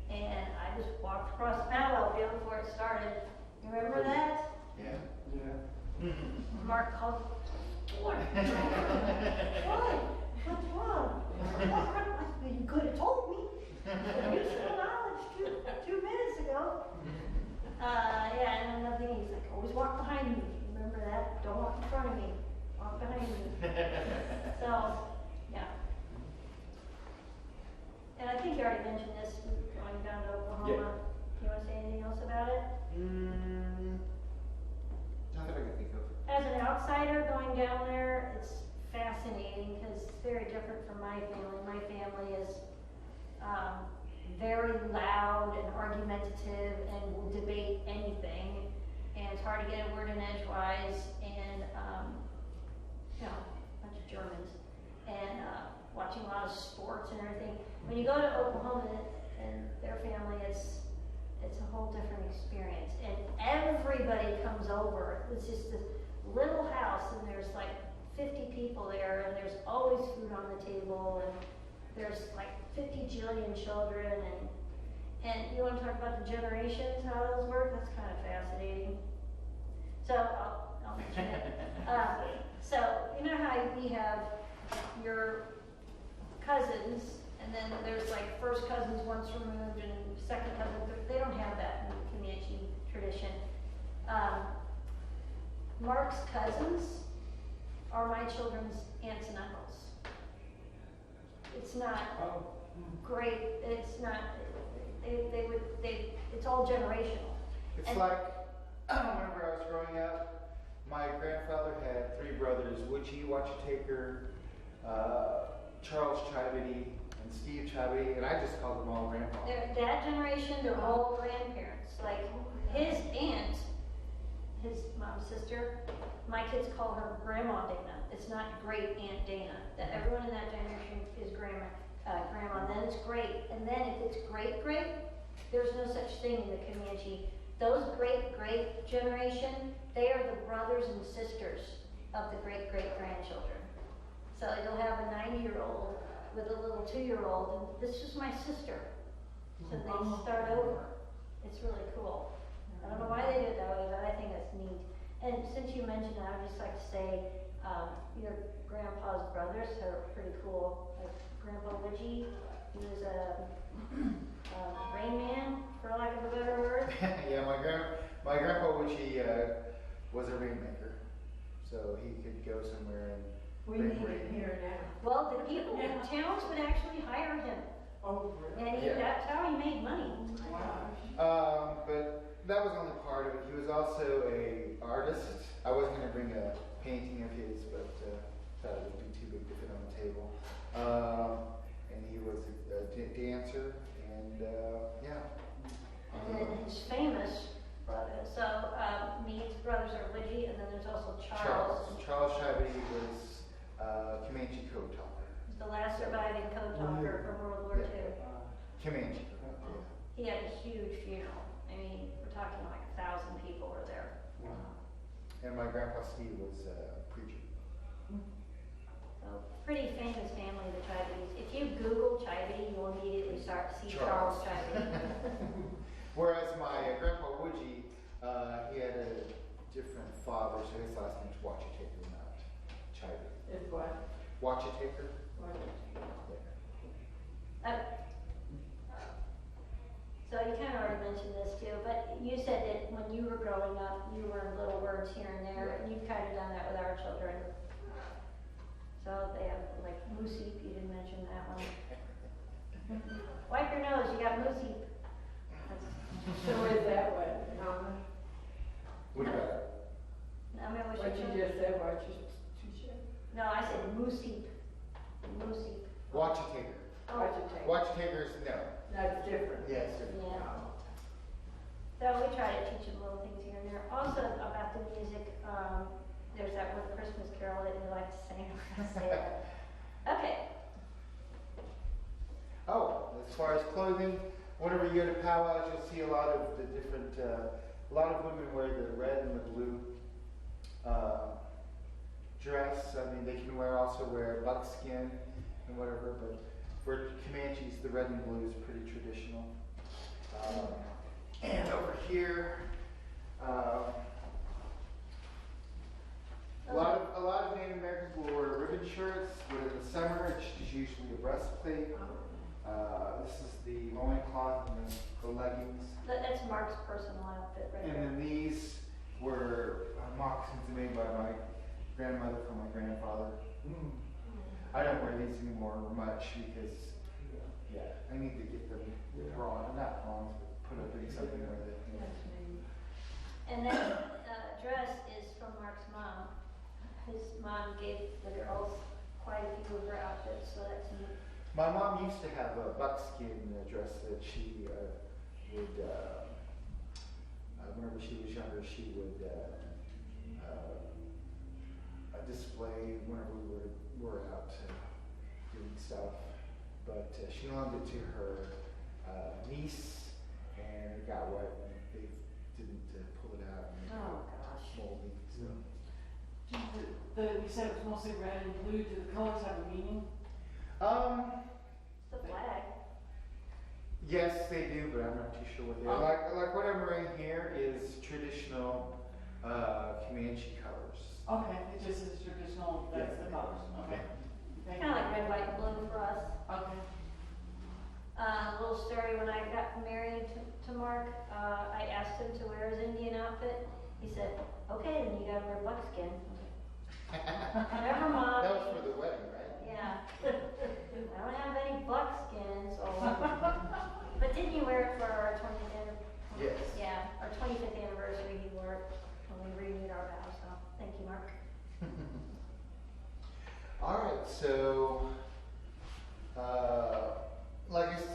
and I just walked across the powwow field before it started. You remember that? Yeah. Yeah. Mark called, "What? Why? What's wrong?" You could have told me. Useful knowledge two minutes ago. Yeah, and another thing, he's like, always walk behind me. Remember that? Don't walk in front of me. Walk behind me. So, yeah. And I think you already mentioned this, going down to Oklahoma. Yeah. Do you want to say anything else about it? Not that I can think of. As an outsider going down there, it's fascinating because it's very different from my family. My family is very loud and argumentative and will debate anything, and it's hard to get a word in edgewise, and a bunch of Germans, and watching a lot of sports and everything. When you go to Oklahoma and their family, it's a whole different experience, and everybody comes over. It's just this little house, and there's like 50 people there, and there's always food on the table, and there's like 50 jillion children, and you want to talk about the generations, how those work? That's kind of fascinating. So I'll mention it. So you know how we have your cousins, and then there's like first cousins once removed, and second cousins. They don't have that in the Comanche tradition. Mark's cousins are my children's aunts and uncles. It's not great. It's not. It's all generational. It's like whenever I was growing up, my grandfather had 3 brothers: Woodgie, Watchataker, Charles Chibitty, and and Steve Chibitty, and I just called them all grandpa. That generation, they're all grandparents. Like his aunt, his mom's sister, my kids call her Grandma Dana. It's not Great Aunt Dana. That everyone in that generation is grandma. Then it's great, and then if it's great, there's no such thing in the Comanche. Those great generation, they are the brothers and sisters of the great grandchildren. So you'll have a 90-year-old with a little 2-year-old, and this is my sister. So they start over. It's really cool. I don't know why they do it that way, but I think that's neat. And since you mentioned it, I'd just like to say, your grandpa's brothers are pretty cool. Like Grandpa Widgie, he was a Rain Man, for lack of a better word. Yeah, my grandpa, which he was a rainmaker, so he could go somewhere and We bring need rain. it here now. Well, the people in towns would actually hire him, Oh, really? and Yeah. that's how he made money. Wow. But that was only part of it. He was also a artist. I wasn't going to bring a painting of his, but thought it would be too big to fit on the table. And he was a dancer, and yeah. And then his famous brother, so Mead's brothers are Widgie, and then there's also Charles. Charles Chibitty was Comanche code talker. The last surviving code talker from World War II. Comanche. He had a huge funeral. I mean, we're talking like 1,000 people were there. And my grandpa Steve was a preacher. So, pretty famous family, the Chibittys. If you Google Chibitty, you'll immediately start to see Charles Chibitty. Whereas my grandpa Woodgie, he had a different father, so his last name's Watchitaker, not Chibitty. It's what? Watchitaker? What? So you kind of already mentioned this too, but you said that when you were growing up, you learned little words here and there, and you've kind of done that with our children. So they have like mooseep, you didn't mention that one. Wipe your nose, you got mooseep. So is that what, Mama? What about it? I mean, What you just said, what you said? No, I said mooseep. Mooseep. Watchitaker. What you take? Watchitaker's no. That's different. Yes. Yeah. So we try to teach them little things here and there. Also about the music, there's that one Christmas carol that we like to sing. Okay. Oh, as far as clothing, whenever you go to powwows, you'll see a lot of the different, a lot of women wear the red and the blue dress. I mean, they can also wear buckskin and whatever, but for Comanches, the red and blue is pretty traditional. And over here, a lot of Native Americans will wear ribbon shirts, but in the summer it's usually a breastplate. This is the loincloth and the leggings. That's Mark's personal outfit right And there. then these were moccasins made by my grandmother for my grandfather. I don't wear these anymore much because, yeah, I need to get them bronze, not bronze, but put up in something with it. That's me. And that dress is from Mark's mom. His mom gave the girls quite a few of her outfits, so that's neat. My mom used to have a buckskin dress that she would, whenever she was younger, she would display whenever we were out doing stuff. But she loaned it to her niece, and it got wet, and they didn't pull it out. And it Oh, got gosh. moldy. So. You said it was mostly red and blue. Do the colors have a meaning? It's the flag. Yes, they do, but I'm not too sure what they are. Like what I'm wearing here is traditional Comanche colors. Okay, it just is traditional, that's the colors, okay. Thank Kind of you. like red, white, and blue for us. Okay. A little story, when I got married to Mark, I asked him to wear his Indian outfit. He said, okay, then you gotta wear buckskin. Never mind. That was for the wedding, right? Yeah. I don't have any buckskin, so. But didn't you wear it for our 20th anniversary? Yes. Yeah, our 25th anniversary, he wore it when we renewed our vows, so thank you, Mark. All right, so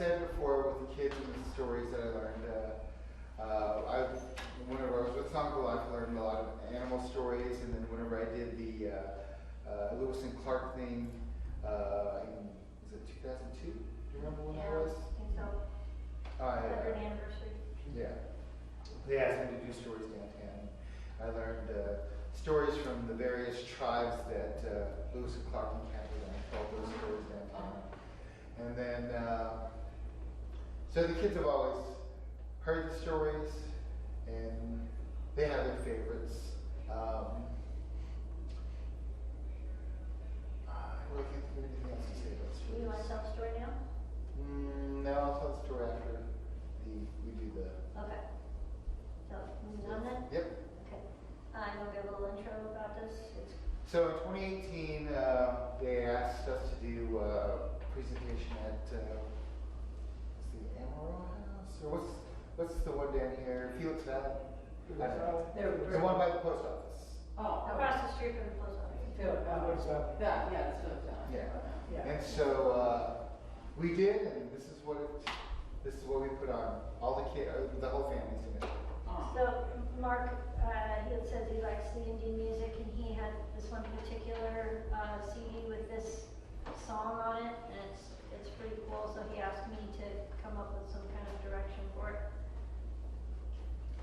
said before with the kids and the stories that I learned, whenever I was with Song of Life, I learned a lot of animal stories, and then whenever I did the Lewis and Clark thing, was it 2002? Do you remember when that was? I think so. 100th anniversary. Yeah. They asked me to do stories downtown. I learned stories from the various tribes that Lewis and Clark encountered, and I told those stories downtown. And then, so the kids have always heard the stories, and they have their favorites. I really can't think of anything else to say about Do stories. you want to tell the story now? No, I'll tell the story after we do the. Okay. So, moving on then? Yep. Okay. I'm going to give a little intro about this. So in 2018, they asked us to do a presentation at the Amarillo House, or what's the one down here? Felix Valley. I don't know. The one by the post office. Oh, Across the street from the post office. What's that? that, yeah, that's what I've done. Yeah. And so we did, and this is what we put on. All the kids, the whole family's in it. So Mark, he says he likes the Indian music, and he had this one particular CD with this song on it, and it's pretty cool. So he asked me to come up with some kind of direction for it.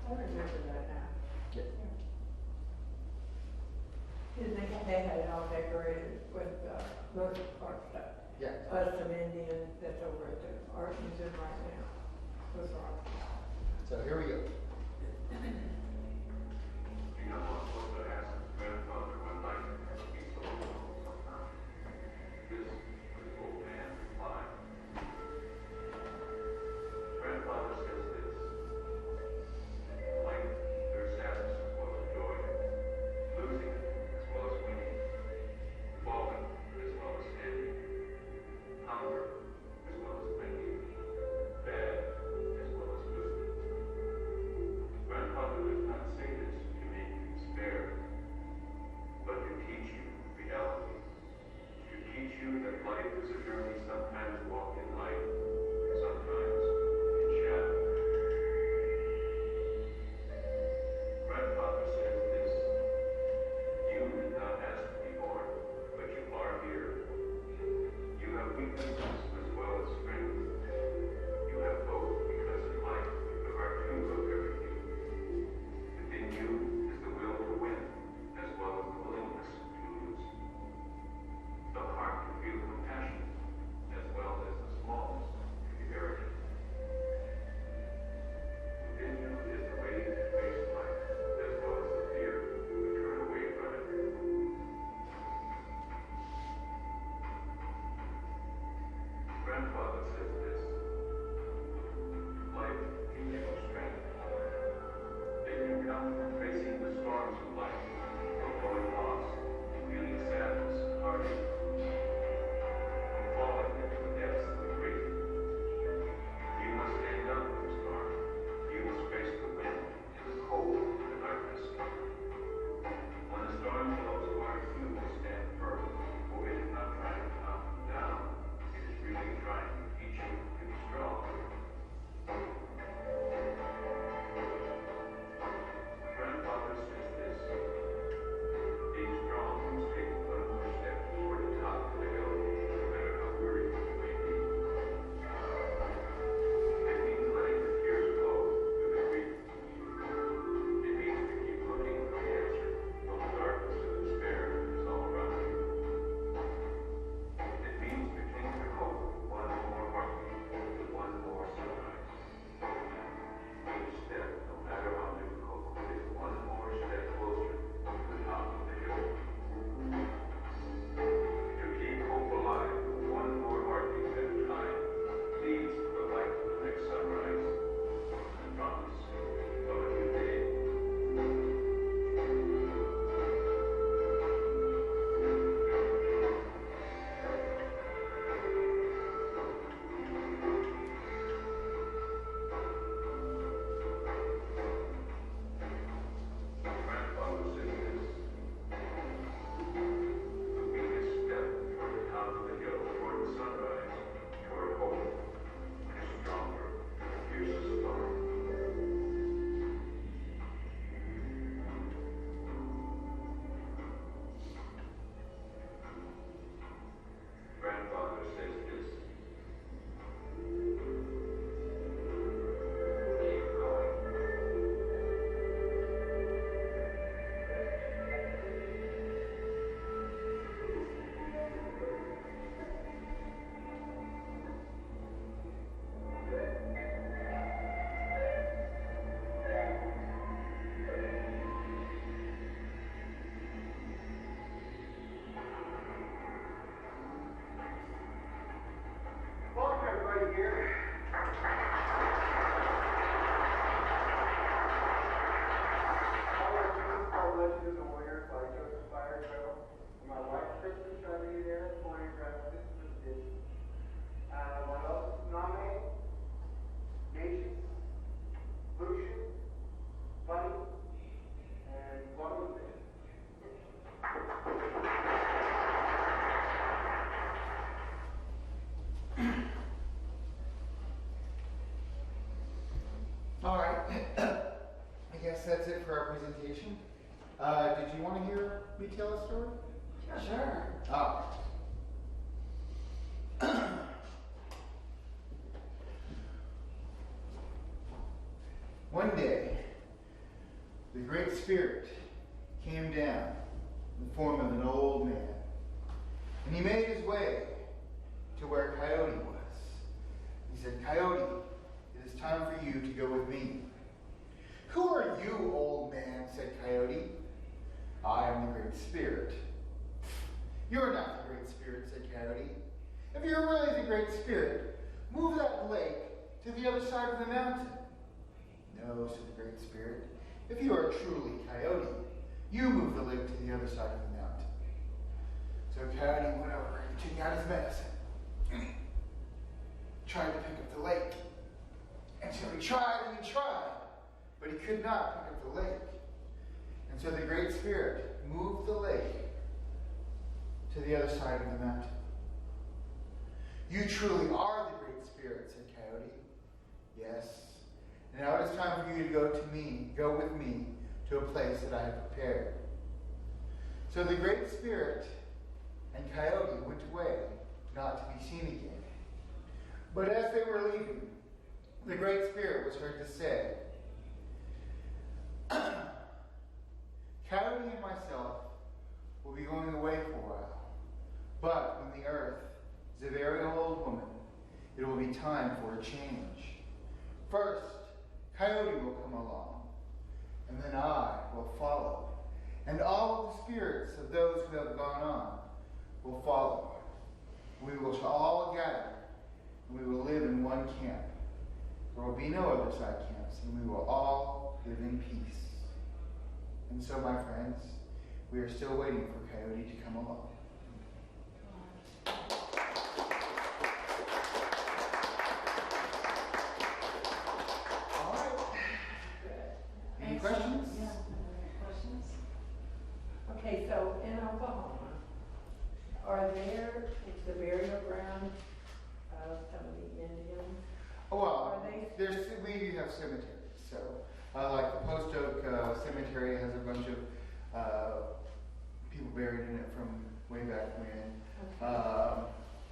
I remember that now. Yeah. Didn't they had it all decorated with Rose Park stuff. Yeah. Some Indian that's over at the art museum right now. Was wrong. So here we go. You know what was ask his grandfather one night as he so alone sometimes. This old man replied. Grandfather says this. Life, there's sadness as well as joy. Losing as well as winning. Falling as well as standing. Hunger as well as thinking. Bad as well as good. that's it for our presentation. Did you want to hear me tell a story? Sure. Oh. One day, the Great Spirit came down in the form of an old man, and he made his way to where Coyote was. He said, "Coyote, it is time for you to go with me." "Who are you, old man?" said Coyote. "I am the Great Spirit." "You're not the Great Spirit," said Coyote. "If you're really the Great Spirit, move that lake to the other side of the mountain." "No," said the Great Spirit. "If you are truly Coyote, you move the lake to the other side of the mountain." So Coyote went over and took out his medicine. Tried to pick up the lake. And so he tried and he tried, but he could not pick up the lake. And so the Great Spirit moved the lake to the other side of the mountain. "You truly are the Great Spirit," said Coyote. "Yes. And now it is time for you to go with me to a place that I have prepared." So the Great Spirit and Coyote went away, not to be seen again. But as they were leaving, the Great Spirit was heard to say, "Coyote and myself will be going away for a while. But when the earth is a very old woman, it will be time for a change. First, Coyote will come along, and then I will follow. And all of the spirits of those who have gone on will follow. We will all gather, and we will live in one camp. There will be no other side camps, and we will all live in peace." And so, my friends, we are still waiting for Coyote to come along. All right. Any questions? Yeah. Questions? Okay, so in Oklahoma, is the burial ground of some of the Indians? Oh, well, Are they- we have cemeteries. So, like the Post Oak Cemetery has a bunch of people buried in it from way back when.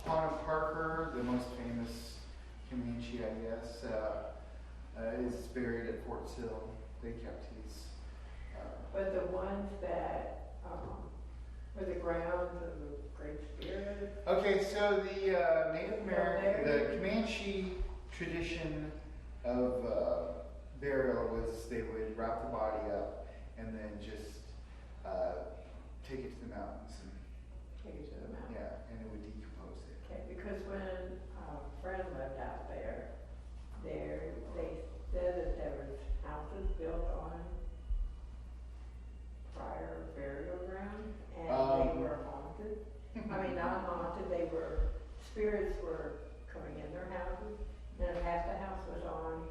Quanah Parker, the most famous Comanche, I guess, is buried at Fort Sill. They kept his. But the ones that were the grounds of the Great Spirit? Okay, so the Native American, the Comanche tradition of burial was they would wrap the body up and then just take it to the mountains. And, Take it to the mountain. yeah, and it would decompose there. Okay, because when a friend lived out there, they said that there was houses built on prior burial grounds, and they were haunted. I mean, not haunted, spirits were coming in their houses, and if half the house was on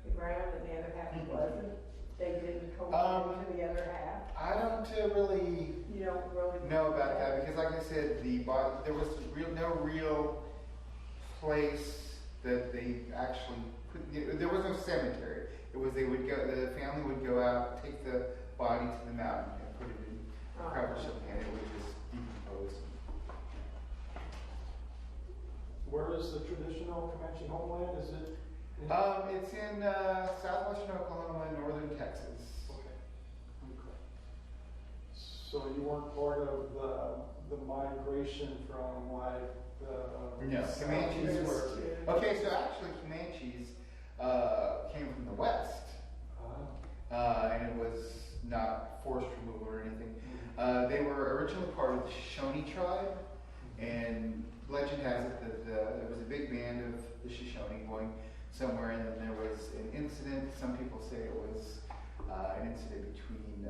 the ground and the other half wasn't, they didn't come into the other half. I don't really You don't really know about that because, like I said, there was no real place that they actually put. There was no cemetery. It was the family would go out, take the body to the mountain, and put it in a crevice, and it would just decompose. Where is the traditional Comanche homeland? Is it? It's in southwestern Oklahoma and northern Texas. Okay. So you weren't part of the migration from like the. No, Comanches were. Okay, so actually Comanches came from the west, and it was not forced removal or anything. They were originally part of the Shoshone tribe, and legend has it that there was a big band of the Shoshone going somewhere, and then there was an incident. Some people say it was an incident between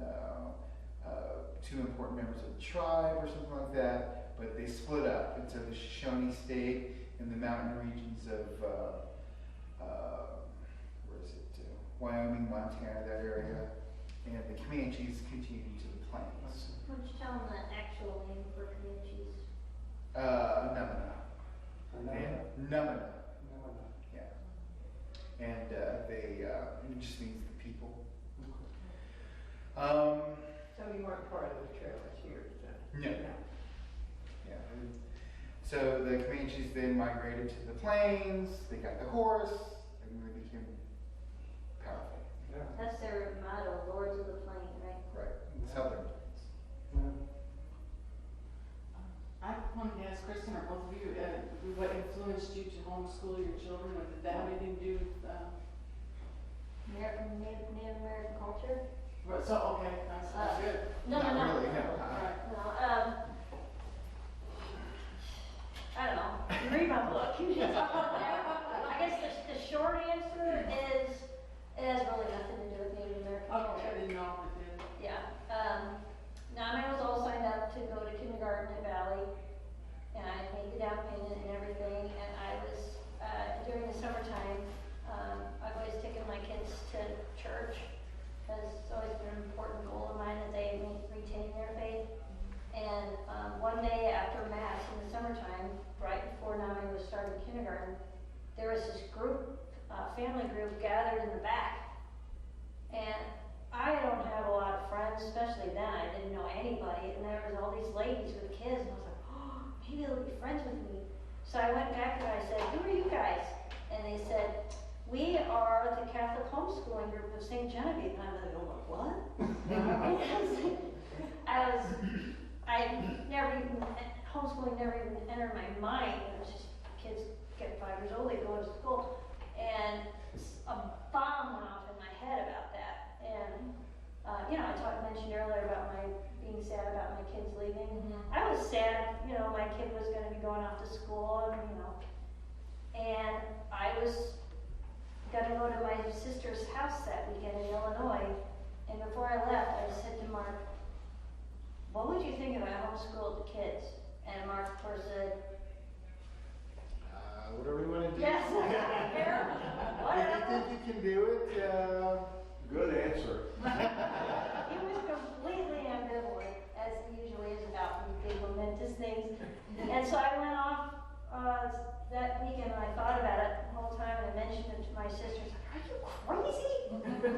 two important members of the tribe or something like that, but they split up, and so the Shoshone stayed in the mountain regions of where is it? Wyoming, Montana, that area, and the Comanches continued to the plains. Why don't you tell them the actual name for Comanches? Numina. Numina. Numina. Numina. Yeah. And it just means the people. weren't part of the trailers here, so. No. Yeah. So the Comanches then migrated to the plains, they got the horse, and they became powerful. Yeah. That's their motto, Lords of the Plain, right? Right. Southern plains. Yeah. I wanted to ask Kristen or both of you, what influenced you to homeschool your children, or did that have anything to do with, Native American culture? okay, that's good. No, Not no, no. really, no. Right. No, I don't know. You read my book. I guess the short answer is it has really nothing to do with Native American Okay, I culture. didn't know if it did. Yeah. Nami was all signed up to go to kindergarten at Valley, and I made the down payment and everything. And I was during the summertime. I've always taken my kids to church. It's always been an important goal of mine that they retain their faith. And one day after Mass in the summertime, right before Nami was starting kindergarten, there was this group, family group gathered in the back. And I don't have a lot of friends, especially then. I didn't know anybody. And there was all these ladies with kids. And I was like, oh, maybe they'll be friends with me. So I went back and I said, who are you guys? And they said, we are the Catholic homeschooling group of St. Genevieve. And I was like, oh, what? Homeschooling never even entered my mind. It was just kids get 5 years old, they go to school. And a bomb went off in my head about that. And, I mentioned earlier about my being sad about my kids leaving. Mm-hmm. I was sad, my kid was going to be going off to school, and I was going to go to my sister's house that weekend in Illinois. And before I left, I said to Mark, what would you think if I homeschooled the kids? And Mark, of course, said, Whatever you want to do. yes, whatever. If you think you can do it, Good answer. He was completely ambivalent, as he usually is about these big momentous things. And so I went off that weekend and I thought about it the whole time, and I mentioned it to my sisters. Are you crazy?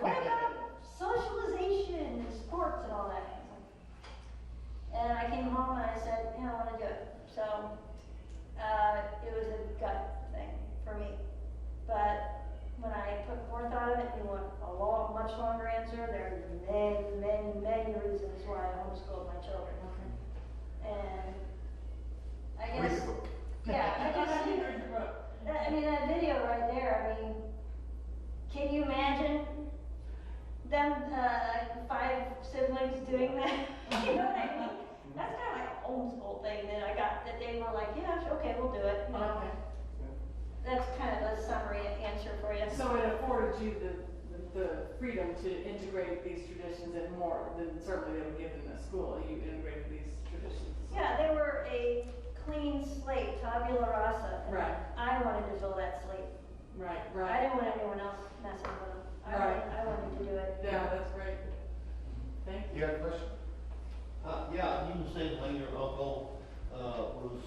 What about socialization and sports and all that? And I came home and I said, I want to do it. So it was a gut thing for me. But when I put more thought of it, you want a much longer answer, there are many, many, many reasons why I homeschooled my children. And I read guess, the book. yeah, that video right there, can you imagine them, 5 siblings doing that? You know what I mean? That's kind of like a homeschool thing that they were like, yeah, okay, we'll do it. Okay. That's kind of a summary answer for you. So it afforded you the freedom to integrate these traditions and more than certainly they were given in school. You integrated these traditions. Yeah, they were a clean slate, tabula rasa. And Right. I wanted to fill that slate. Right, I right. didn't want anyone else messing with them. I wanted to do it. Yeah, that's great. Thank you. You have a question? Yeah, you were saying how your uncle was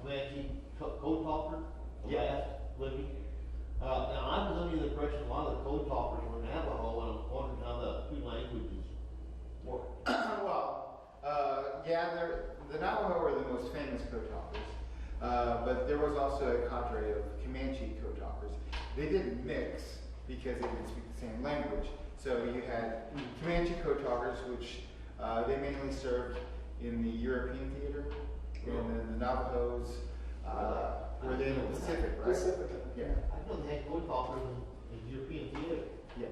Comanche code talker, the Yeah. last living. Now, I was under the impression a lot of the code talkers were Navajo, and I'm wondering how the 2 languages work. Well, the Navajo are the most famous code talkers, but there was also a cadre of Comanche code talkers. They didn't mix because they didn't speak the same language. So you had Comanche code talkers, which they mainly served in the European theater, and then the Navajos were in the Pacific, right? Pacific. Yeah. I know they had code talkers in European theater. Yeah.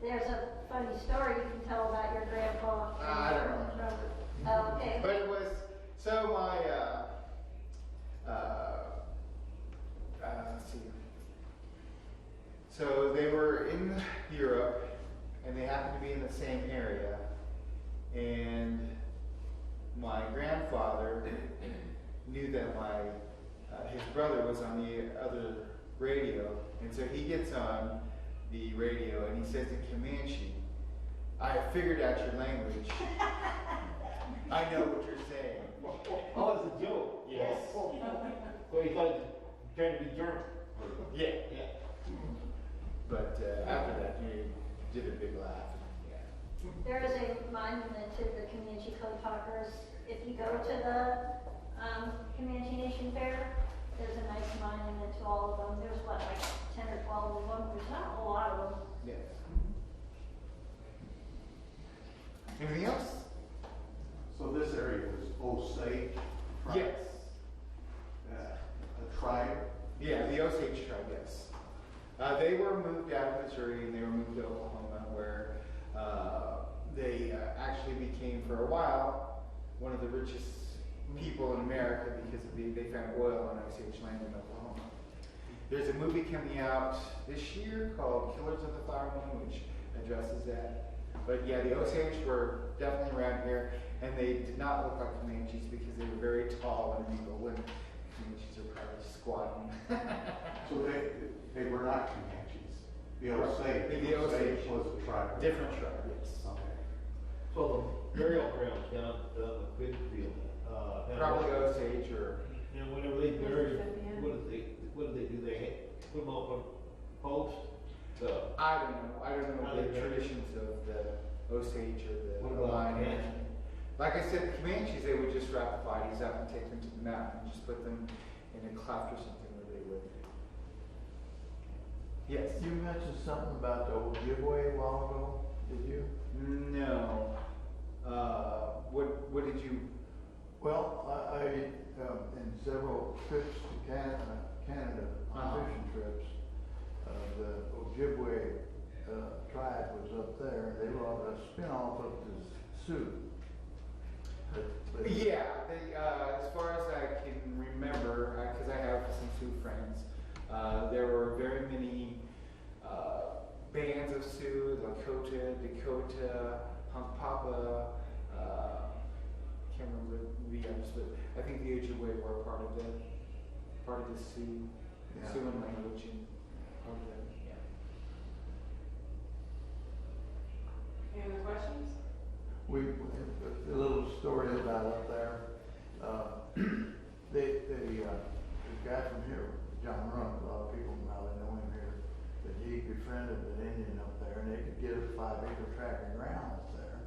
There's a funny story you can tell about your grandpa. I don't know. Oh, okay. But it was, so my, let's see. So they were in Europe, and they happened to be in the same area, and my grandfather knew that his brother was on the other radio, and so he gets on the radio and he says in Comanche, I have figured out your language. I know what you're saying. Oh, it's a joke. Yes. So he thought it was trying to be German. Yeah. Yeah. But after that, he did a big laugh. Yeah. There is a monument to the Comanche Code Talkers. If you go to the Comanche Nation Fair, there's a nice monument to all of them. There's what, like 10 or 12 of them? There's not a whole lot of them. Yes. Anything else? So this area was Osage tribe? Yes. A tribe? Yeah, the Osage tribe, yes. They were moved out of Missouri and they were moved to Oklahoma, where they actually became, for a while, one of the richest people in America because they found oil on Osage land in Oklahoma. There's a movie coming out this year called Killers of the Flower Moon, which addresses that. But yeah, the Osage were definitely around here, and they did not look like Comanches because they were very tall and regal, and Comanches are probably squatting. So they were not Comanches. The Osage was a tribe. Different tribe, yes. Okay. So the burial grounds down at the Pittsfield. Probably Osage or. And whenever they bury, what do they do? They put them up on posts? I don't know How the they bury? traditions of the Osage or What the about line. Comanche? Like I said, the Comanches, they would just wrap the bodies up and take them to the mountain and just put them in a cleft or something where they would. Yes. You mentioned something about the old giveaway a while ago, did you? No. What did you? Well, I in several trips to Canada on fishing trips, the Ojibwe tribe was up there. They were a spin-off of the Sioux. But Yeah, they, as far as I can remember, because I have some Sioux friends, there were very many bands of Sioux, Lakota, Dakota, Hunkpapa, can't remember the others, but I think the Ojibwe were part of the Sioux, Yeah. Siouan language and part of that, yeah. Any other questions? a little story about up there. The guy from here, John Run, a lot of people probably know him here, but he befriended an Indian up there, and they could get a 5-acre tract of ground up there.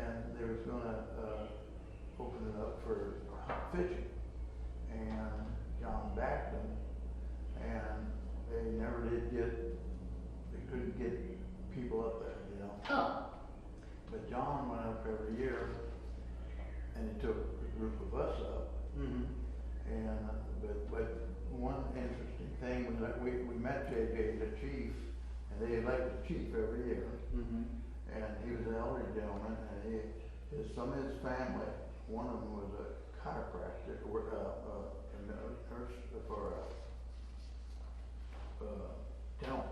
And they was gonna open it up for fishing, and John backed them, and they never did they couldn't get people up there, you know. Oh. But John went up every year, and he took a group of us up. And but one interesting thing was that we met JJ, the chief, and they elected the chief every year. And he was an elderly gentleman, and some of his family, one of them was a chiropractor, a nurse for dental.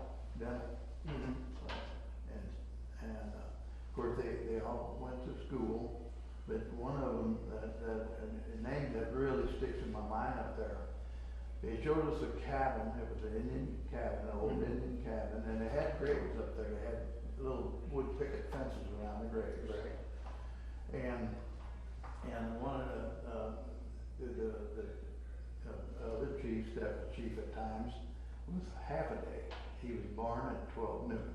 And of course they all went to school, but one of them, a name that really sticks in my mind up there, they showed us a cabin. It was an Indian cabin, an old Indian cabin, and they had graves up there. They had little wood picket fences around the graves. Right. And one of the other chiefs, that was chief at times, was half a day. He was born at 12 noon.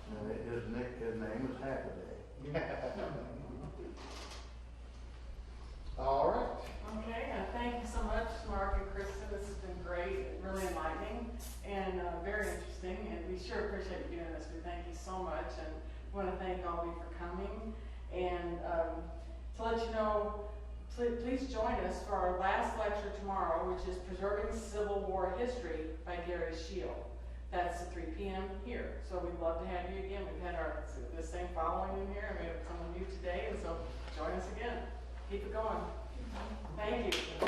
And his name was Half a Day. All right. Okay, thank you so much, Mark and Kristen. This has been great, really enlightening, and very interesting. And we sure appreciate you doing this. We thank you so much, and want to thank all of you for coming. And to let you know, please join us for our last lecture tomorrow, which is Preserving Civil War History by Gary Shield. That's at 3 p.m. here. So we'd love to have you again. We've had this same following in here, and we have someone new today, and so join us again. Keep it going. Thank you.